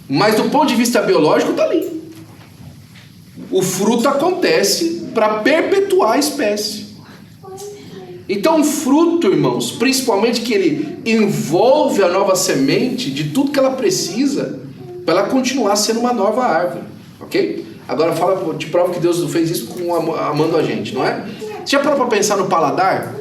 Mas do ponto de vista biológico, está ali. O fruto acontece para perpetuar a espécie. Então o fruto, irmãos, principalmente que ele envolve a nova semente de tudo que ela precisa para ela continuar sendo uma nova árvore, ok? Agora te prova que Deus fez isso amando a gente, não é? Você já parou para pensar no paladar?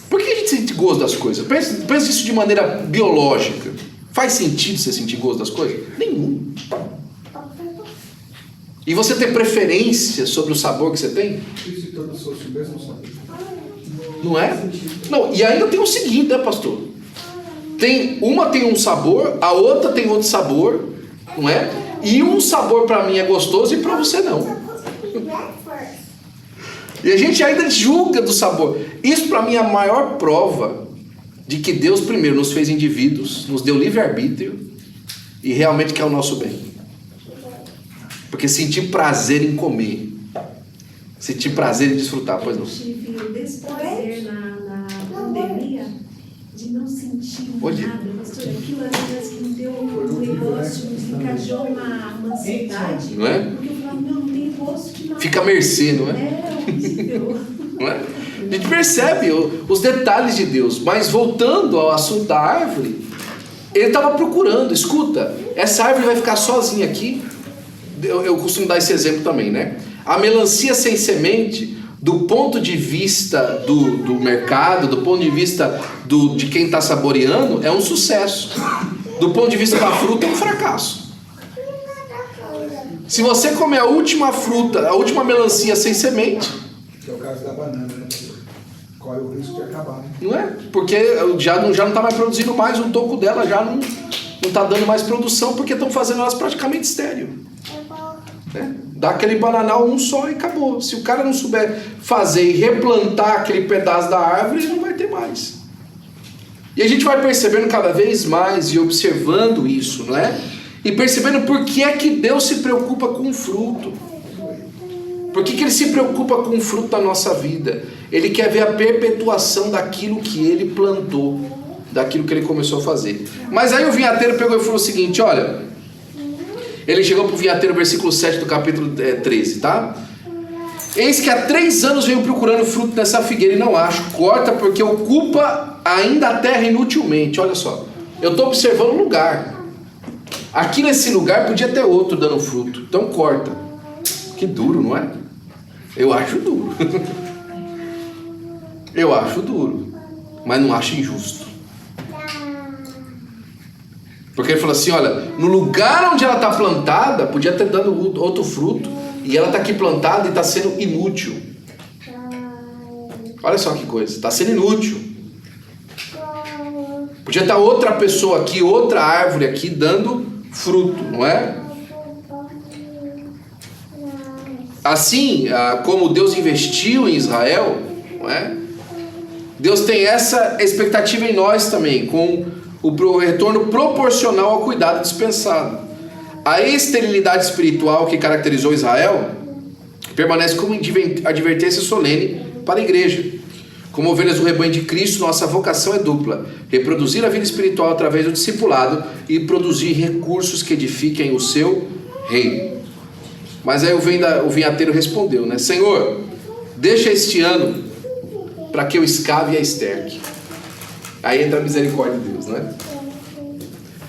Por que a gente sente gosto das coisas? Pensa isso de maneira biológica. Faz sentido você sentir gosto das coisas? Nenhum. E você tem preferência sobre o sabor que você tem? E se todos fossem o mesmo sabor? Não é? Não, e ainda tem o seguinte, né, pastor? Uma tem um sabor, a outra tem outro sabor, não é? E um sabor para mim é gostoso e para você não. E a gente ainda julga do sabor. Isso para mim é a maior prova de que Deus primeiro nos fez indivíduos, nos deu livre-arbítrio e realmente quer o nosso bem. Porque sentir prazer em comer, sentir prazer em desfrutar, pois não. Eu tive o desprazer na pandemia de não sentir nada, pastor. Aquilo ali parece que me deu um negócio, me encaixou uma ansiedade. Não é? Porque eu falava, não tem gosto de nada. Fica à mercê, não é? É horrível. Não é? A gente percebe os detalhes de Deus. Mas voltando ao assunto da árvore, ele estava procurando, escuta, essa árvore vai ficar sozinha aqui. Eu costumo dar esse exemplo também, né? A melancia sem semente, do ponto de vista do mercado, do ponto de vista de quem está saboreando, é um sucesso. Do ponto de vista da fruta, é um fracasso. Se você comer a última fruta, a última melancia sem semente, Que é o caso da banana, né? Corre o risco de acabar, né? não é? Porque já não está mais produzindo mais, o toco dela já não está dando mais produção, porque estão fazendo elas praticamente estéril. Dá aquele bananal um só e acabou. Se o cara não souber fazer e replantar aquele pedaço da árvore, ele não vai ter mais. E a gente vai percebendo cada vez mais e observando isso, não é? E percebendo por que é que Deus se preocupa com o fruto. Por que Ele se preocupa com o fruto da nossa vida? Ele quer ver a perpetuação daquilo que Ele plantou, daquilo que Ele começou a fazer. Mas aí o vinhateiro pegou e falou o seguinte, olha... Ele chegou para o vinhateiro, versículo 7 do capítulo 13, tá? Eis que há 3 anos venho procurando fruto nessa figueira e não acho. Corta porque ocupa ainda a terra inutilmente. Olha só, eu estou observando o lugar. Aqui nesse lugar podia ter outro dando fruto. Então corta. Que duro, não é? Eu acho duro. Eu acho duro. Mas não acho injusto. Porque ele falou assim, olha, no lugar onde ela está plantada, podia ter dado outro fruto, e ela está aqui plantada e está sendo inútil. Olha só que coisa, está sendo inútil. Podia estar outra pessoa aqui, outra árvore aqui, dando fruto, não é? Assim como Deus investiu em Israel, não é? Deus tem essa expectativa em nós também, com o retorno proporcional ao cuidado dispensado. A esterilidade espiritual que caracterizou Israel permanece como advertência solene para a igreja. Como ovelhas do rebanho de Cristo, nossa vocação é dupla: reproduzir a vida espiritual através do discipulado e produzir recursos que edifiquem o seu reino. Mas aí o vinhateiro respondeu, né? Senhor, deixa este ano para que eu escave e a esterque. Aí entra a misericórdia de Deus, né?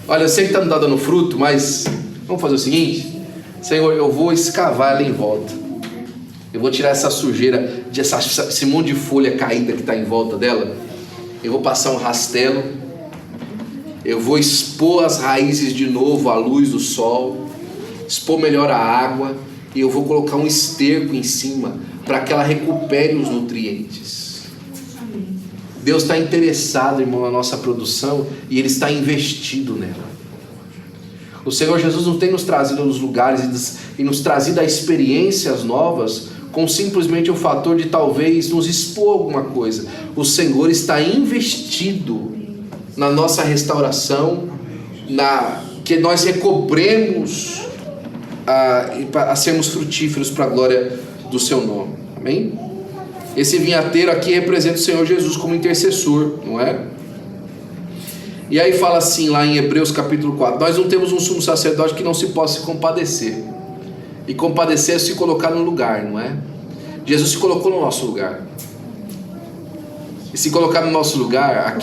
Olha, eu sei que está me dando fruto, mas vamos fazer o seguinte: Senhor, eu vou escavar ela em volta. Eu vou tirar essa sujeira, esse monte de folha caída que está em volta dela. Eu vou passar um rastelo. Eu vou expor as raízes de novo à luz do sol, expor melhor a água, e eu vou colocar um esterco em cima para que ela recupere os nutrientes. Deus está interessado, irmão, na nossa produção, e Ele está investido nela. O Senhor Jesus não tem nos trazido nos lugares e nos trazido a experiências novas com simplesmente o fator de talvez nos expor alguma coisa. O Senhor está investido na nossa restauração, que nós recobremos a sermos frutíferos para a glória do Seu nome. Amém? Esse vinhateiro aqui representa o Senhor Jesus como intercessor, não é? E aí fala assim lá em Hebreus capítulo 4: nós não temos um sumo sacerdote que não se possa se compadecer. E compadecer é se colocar no lugar, não é? Jesus se colocou no nosso lugar. E se colocar no nosso lugar,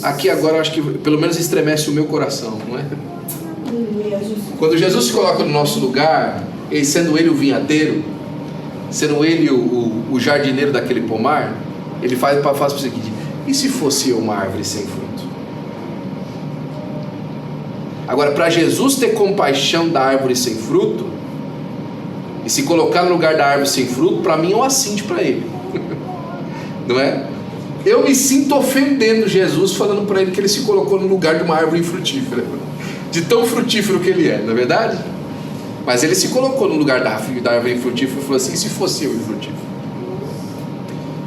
aqui agora eu acho que pelo menos estremece o meu coração, não é? Quando Jesus se coloca no nosso lugar, sendo Ele o vinhateiro, sendo Ele o jardineiro daquele pomar, Ele faz o seguinte: e se fosse eu uma árvore sem fruto? Agora, para Jesus ter compaixão da árvore sem fruto e se colocar no lugar da árvore sem fruto, para mim é um assinte para Ele. Não é? Eu me sinto ofendendo Jesus falando para Ele que Ele se colocou no lugar de uma árvore infrutífera, de tão frutífero que Ele é, não é verdade? Mas Ele se colocou no lugar da árvore infrutífera e falou assim: e se fosse eu infrutífero?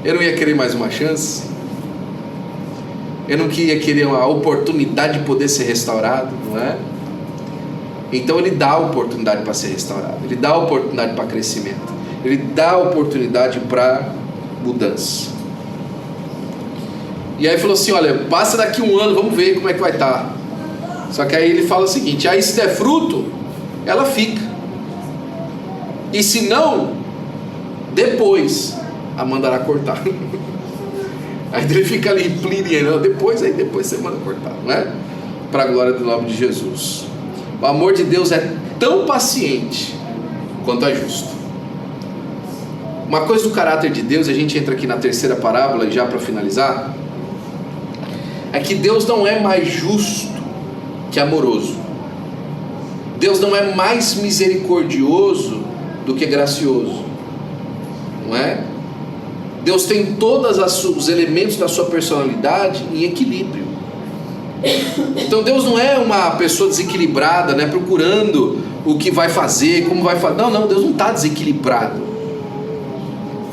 Eu não ia querer mais uma chance? Eu não ia querer uma oportunidade de poder ser restaurado, não é? Então Ele dá a oportunidade para ser restaurado, Ele dá a oportunidade para crescimento, Ele dá a oportunidade para mudança. E aí falou assim: olha, passa daqui 1 ano, vamos ver como é que vai estar. Só que aí Ele fala o seguinte: aí se der fruto, ela fica. E se não, depois a mandará cortar. Aí ele fica ali implinindo, depois você manda cortar, não é? Para a glória do nome de Jesus. O amor de Deus é tão paciente quanto é justo. Uma coisa do caráter de Deus, a gente entra aqui na terceira parábola, e já para finalizar, é que Deus não é mais justo que amoroso. Deus não é mais misericordioso do que gracioso, não é? Deus tem todos os elementos da sua personalidade em equilíbrio. Então Deus não é uma pessoa desequilibrada, né, procurando o que vai fazer, como vai fazer. Não, Deus não está desequilibrado.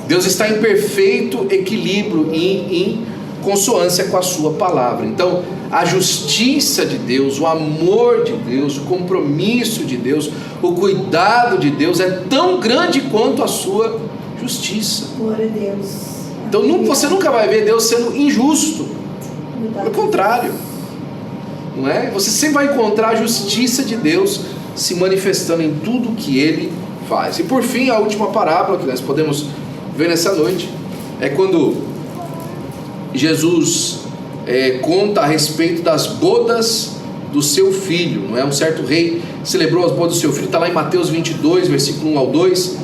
Deus está em perfeito equilíbrio e em consonância com a sua palavra. Então a justiça de Deus, o amor de Deus, o compromisso de Deus, o cuidado de Deus é tão grande quanto a sua justiça. Glória a Deus. Então você nunca vai ver Deus sendo injusto. Pelo contrário, não é? Você sempre vai encontrar a justiça de Deus se manifestando em tudo que Ele faz. E por fim, a última parábola que nós podemos ver nessa noite é quando Jesus conta a respeito das bodas do seu filho, não é? Um certo rei celebrou as bodas do seu filho. Está lá em Mateus 22, versículo 1 ao 2,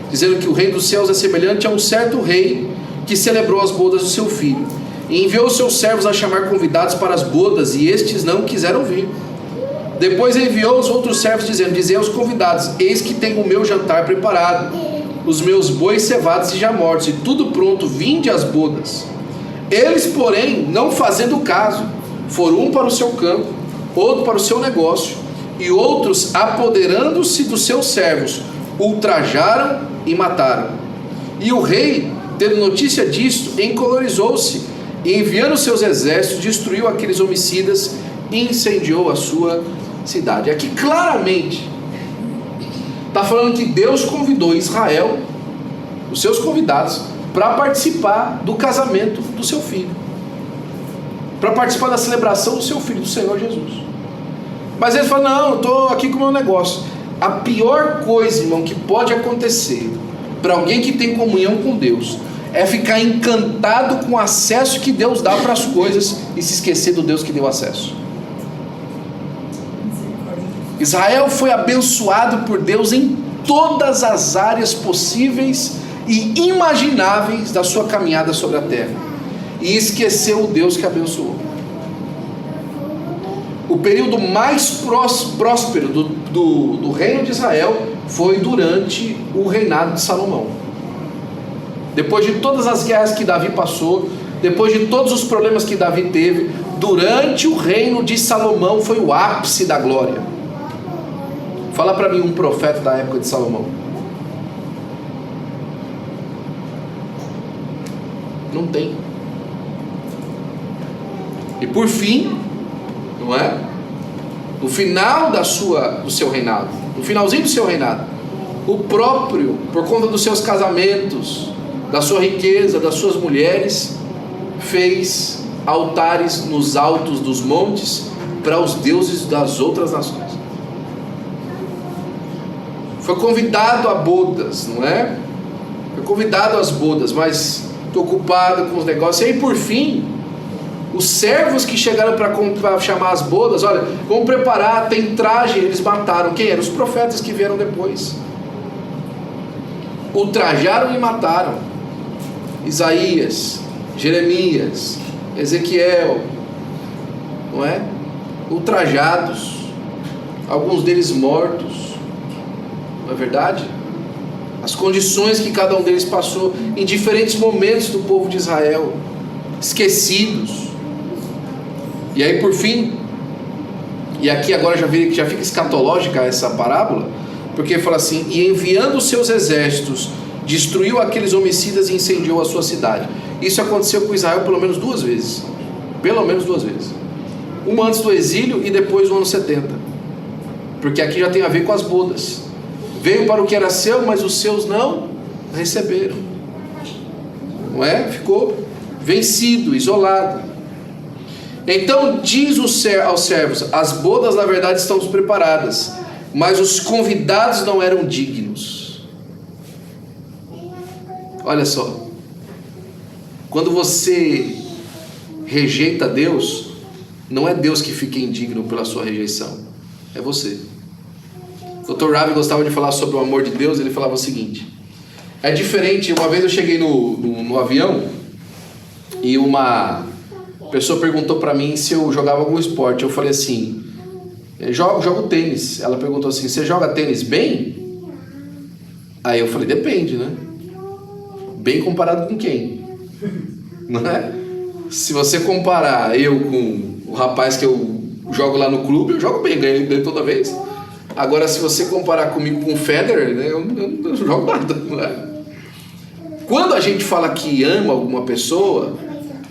dizendo que o reino dos céus é semelhante a um certo rei que celebrou as bodas do seu filho e enviou seus servos a chamar convidados para as bodas, e estes não quiseram vir. Depois enviou os outros servos dizendo: dizei aos convidados: eis que tenho o meu jantar preparado, os meus bois cevados e já mortos, e tudo pronto, vinde às bodas. Eles, porém, não fazendo caso, foram um para o seu campo, outro para o seu negócio, e outros, apoderando-se dos seus servos, ultrajaram e mataram. E o rei, tendo notícia disto, encolorizou-se, e enviando seus exércitos, destruiu aqueles homicidas e incendiou a sua cidade. Aqui claramente está falando que Deus convidou Israel, os seus convidados, para participar do casamento do seu filho, para participar da celebração do seu filho, do Senhor Jesus. Mas eles falam: não, eu estou aqui com o meu negócio. A pior coisa, irmão, que pode acontecer para alguém que tem comunhão com Deus é ficar encantado com o acesso que Deus dá para as coisas e se esquecer do Deus que deu acesso. Israel foi abençoado por Deus em todas as áreas possíveis e imagináveis da sua caminhada sobre a terra, e esqueceu o Deus que abençoou. O período mais próspero do reino de Israel foi durante o reinado de Salomão. Depois de todas as guerras que Davi passou, depois de todos os problemas que Davi teve, durante o reino de Salomão foi o ápice da glória. Fala para mim um profeta da época de Salomão. Não tem. E por fim, não é? No final do seu reinado, no finalzinho do seu reinado, o próprio, por conta dos seus casamentos, da sua riqueza, das suas mulheres, fez altares nos altos dos montes para os deuses das outras nações. Foi convidado a bodas, não é? Foi convidado às bodas, mas estou ocupado com os negócios. E aí, por fim, os servos que chegaram para chamar as bodas: olha, vamos preparar, tem traje. Eles mataram. Quem eram? Os profetas que vieram depois. Ultrajaram e mataram Isaías, Jeremias, Ezequiel, não é? Ultrajados, alguns deles mortos, não é verdade? As condições que cada um deles passou em diferentes momentos do povo de Israel, esquecidos. E aí, por fim, e aqui agora já fica escatológica essa parábola, porque fala assim: e enviando os seus exércitos, destruiu aqueles homicidas e incendiou a sua cidade. Isso aconteceu com Israel pelo menos duas vezes. Pelo menos duas vezes. Uma antes do exílio e depois no ano 70. Porque aqui já tem a ver com as bodas. Veio para o que era seu, mas os seus não receberam. Não é? Ficou vencido, isolado. Então diz aos servos: as bodas na verdade estão preparadas, mas os convidados não eram dignos. Olha só, quando você rejeita Deus, não é Deus que fica indigno pela sua rejeição, é você. O Dr. Ravi gostava de falar sobre o amor de Deus. Ele falava o seguinte: é diferente. Uma vez eu cheguei no avião e uma pessoa perguntou para mim se eu jogava algum esporte. Eu falei assim: Jogo tênis. Ela perguntou assim, você joga tênis bem? Aí eu falei, depende, né? Bem comparado com quem? Não é? Se você comparar eu com o rapaz que eu jogo lá no clube, eu jogo bem, ganho toda vez. Agora, se você comparar comigo com o Federer, né, eu não jogo nada, não é? Quando a gente fala que ama alguma pessoa,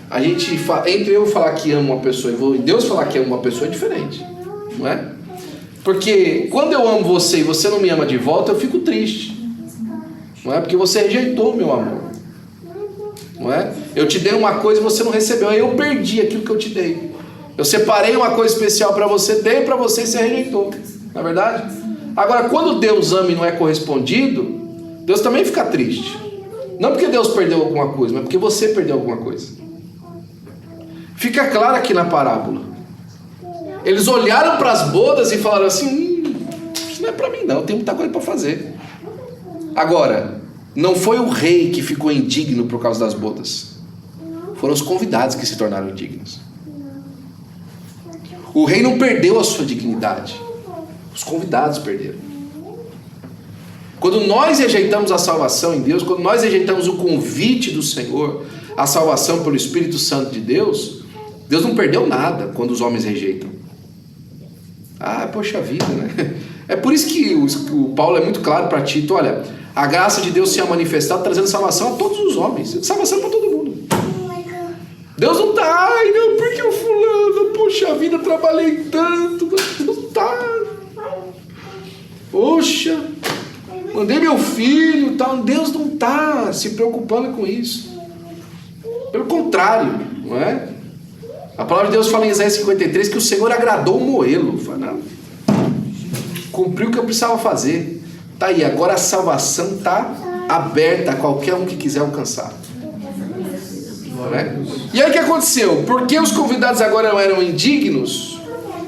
a gente entre eu falar que amo uma pessoa e Deus falar que ama uma pessoa é diferente, não é? Porque quando eu amo você e você não me ama de volta, eu fico triste, não é? Porque você rejeitou o meu amor, não é? Eu te dei uma coisa e você não recebeu, aí eu perdi aquilo que eu te dei. Eu separei uma coisa especial para você, dei para você e você rejeitou, não é verdade? Agora, quando Deus ama e não é correspondido, Deus também fica triste. Não porque Deus perdeu alguma coisa, mas porque você perdeu alguma coisa. Fica claro aqui na parábola. Eles olharam para as bodas e falaram assim, isso não é para mim não, tem muita coisa para fazer. Agora, não foi o rei que ficou indigno por causa das bodas. Foram os convidados que se tornaram indignos. O rei não perdeu a sua dignidade. Os convidados perderam. Quando nós rejeitamos a salvação em Deus, quando nós rejeitamos o convite do Senhor, a salvação pelo Espírito Santo de Deus, Deus não perdeu nada quando os homens rejeitam. Ah, poxa vida, né? É por isso que o Paulo é muito claro para Tito, olha, a graça de Deus se é manifestada trazendo salvação a todos os homens, salvação para todo mundo. Deus não está, ai não, porque o fulano, poxa vida, trabalhei tanto, Deus não está. Poxa, mandei meu filho, tal. Deus não está se preocupando com isso. Pelo contrário, não é? A palavra de Deus fala em Isaías 53 que o Senhor agradou o moê-lo. Fala, não, cumpriu o que eu precisava fazer. Tá aí, agora a salvação está aberta a qualquer um que quiser alcançar. Não é? E aí o que aconteceu? Porque os convidados agora não eram indignos,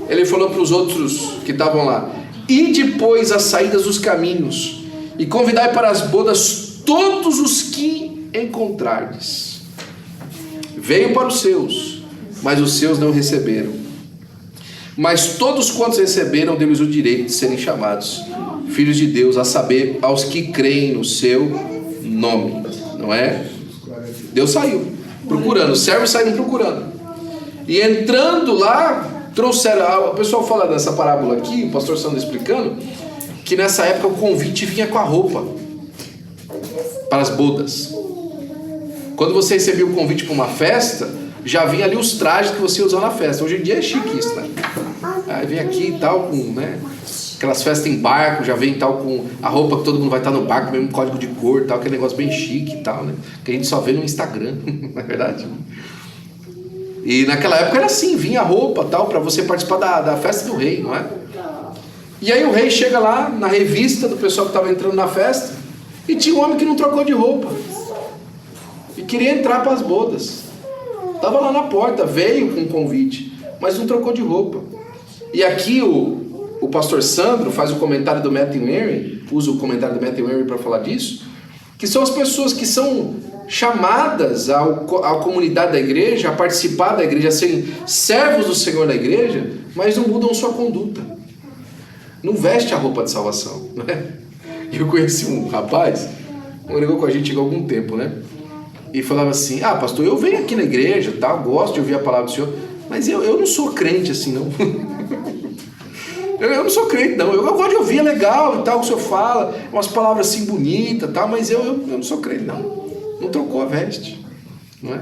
ele falou para os outros que estavam lá: e depois as saídas dos caminhos, e convidai para as bodas todos os que encontrardes. Veio para os seus, mas os seus não receberam. Mas todos quantos receberam, deu-lhes o direito de serem chamados filhos de Deus, a saber, aos que creem no seu nome. Não é? Deus saiu procurando, os servos saíram procurando. E entrando lá, trouxeram. O pessoal fala dessa parábola aqui, o pastor Sandro explicando, que nessa época o convite vinha com a roupa para as bodas. Quando você recebia o convite para uma festa, já vinha ali os trajes que você usou na festa. Hoje em dia é chique isso, né? Aí vem aqui e tal, com, né, aquelas festas em barco, já vem tal com a roupa que todo mundo vai estar no barco, mesmo código de cor, tal, aquele negócio bem chique e tal, né? Que a gente só vê no Instagram, não é verdade? E naquela época era assim, vinha a roupa tal, para você participar da festa do rei, não é? E aí o rei chega lá na revista do pessoal que estava entrando na festa, e tinha um homem que não trocou de roupa e queria entrar para as bodas. Estava lá na porta, veio com um convite, mas não trocou de roupa. E aqui o pastor Sandro faz o comentário do Matthew Henry, usa o comentário do Matthew Henry para falar disso, que são as pessoas que são chamadas à comunidade da igreja, a participar da igreja, a serem servos do Senhor da igreja, mas não mudam sua conduta, não veste a roupa de salvação, não é? Eu conheci um rapaz, morou com a gente há algum tempo, né? E falava assim: ah, pastor, eu venho aqui na igreja, tá? Gosto de ouvir a palavra do Senhor, mas eu não sou crente assim, não. eu não sou crente, não. Eu gosto de ouvir, é legal e tal, o senhor fala, umas palavras assim bonitas, tal, mas eu não sou crente, não. Não trocou a veste, não é?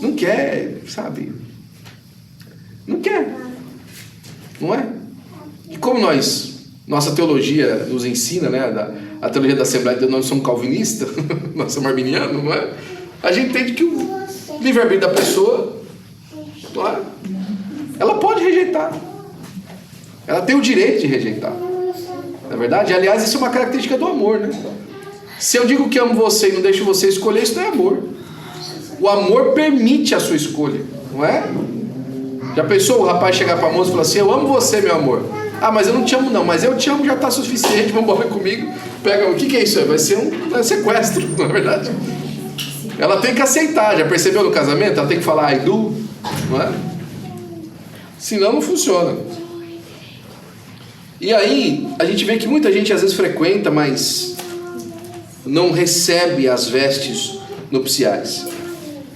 Não quer, sabe? Não quer, não é? E como nossa teologia nos ensina, né? A teologia da Assembleia de Deus, nós somos calvinistas, nós somos arminianos, não é? A gente entende que o livre-arbítrio da pessoa, não é? Ela pode rejeitar. Ela tem o direito de rejeitar. Não é verdade? Aliás, isso é uma característica do amor, né? Se eu digo que amo você e não deixo você escolher, isso não é amor. O amor permite a sua escolha, não é? Já pensou o rapaz chegar para a moça e falar assim: eu amo você, meu amor. Ah, mas eu não te amo não, mas eu te amo, já está suficiente, vamos embora comigo. Pega, o que é isso aí? Vai ser um sequestro, não é verdade? Ela tem que aceitar, já percebeu no casamento? Ela tem que falar I do, não é? Senão não funciona. E aí a gente vê que muita gente às vezes frequenta, mas não recebe as vestes nupciais.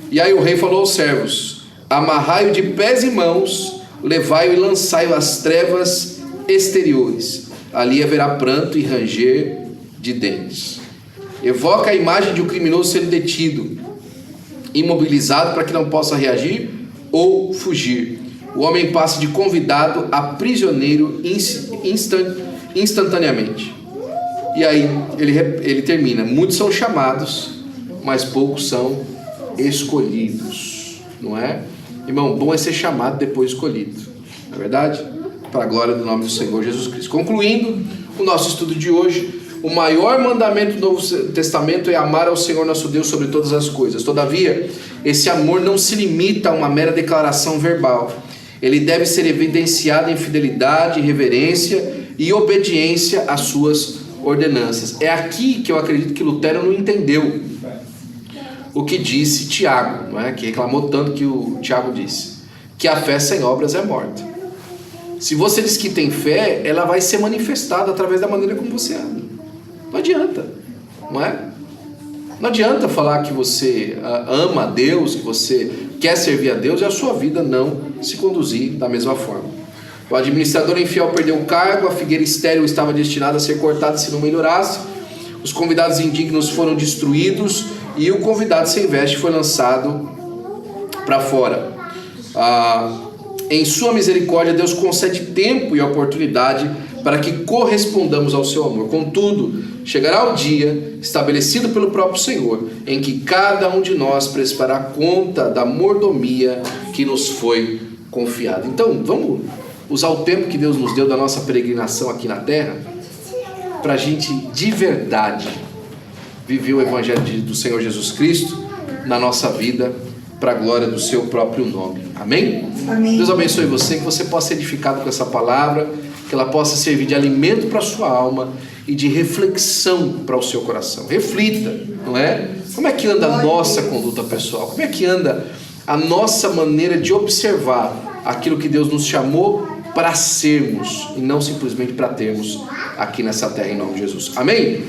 E aí o rei falou aos servos: amarrai-o de pés e mãos, levai-o e lançai-o às trevas exteriores. Ali haverá pranto e ranger de dentes. Evoca a imagem de um criminoso sendo detido, imobilizado para que não possa reagir ou fugir. O homem passa de convidado a prisioneiro instantaneamente. E aí ele termina: muitos são chamados, mas poucos são escolhidos. Não é? Irmão, bom é ser chamado depois escolhido, não é verdade? Para a glória do nome do Senhor Jesus Cristo. Concluindo o nosso estudo de hoje, o maior mandamento do Novo Testamento é amar ao Senhor nosso Deus sobre todas as coisas. Todavia, esse amor não se limita a uma mera declaração verbal. Ele deve ser evidenciado em fidelidade, reverência e obediência às suas ordenanças. É aqui que eu acredito que Lutero não entendeu o que disse Tiago, não é? Que reclamou tanto que o Tiago disse, que a fé sem obras é morta. Se você diz que tem fé, ela vai ser manifestada através da maneira como você anda. Não adianta, não é? Não adianta falar que você ama a Deus, que você quer servir a Deus e a sua vida não se conduzir da mesma forma. O administrador infiel perdeu o cargo, a figueira estéril estava destinada a ser cortada se não melhorasse, os convidados indignos foram destruídos e o convidado sem veste foi lançado para fora. Em sua misericórdia, Deus concede tempo e oportunidade para que correspondamos ao seu amor. Contudo, chegará o dia, estabelecido pelo próprio Senhor, em que cada um de nós prestará conta da mordomia que nos foi confiada. Então, vamos usar o tempo que Deus nos deu da nossa peregrinação aqui na terra para a gente, de verdade, viver o Evangelho do Senhor Jesus Cristo na nossa vida, para a glória do seu próprio nome. Amém? Amém. Deus abençoe você, que você possa ser edificado com essa palavra, que ela possa servir de alimento para a sua alma e de reflexão para o seu coração. Reflita, não é? Como é que anda a nossa conduta pessoal? Como é que anda a nossa maneira de observar aquilo que Deus nos chamou para sermos e não simplesmente para termos aqui nessa terra, em nome de Jesus. Amém?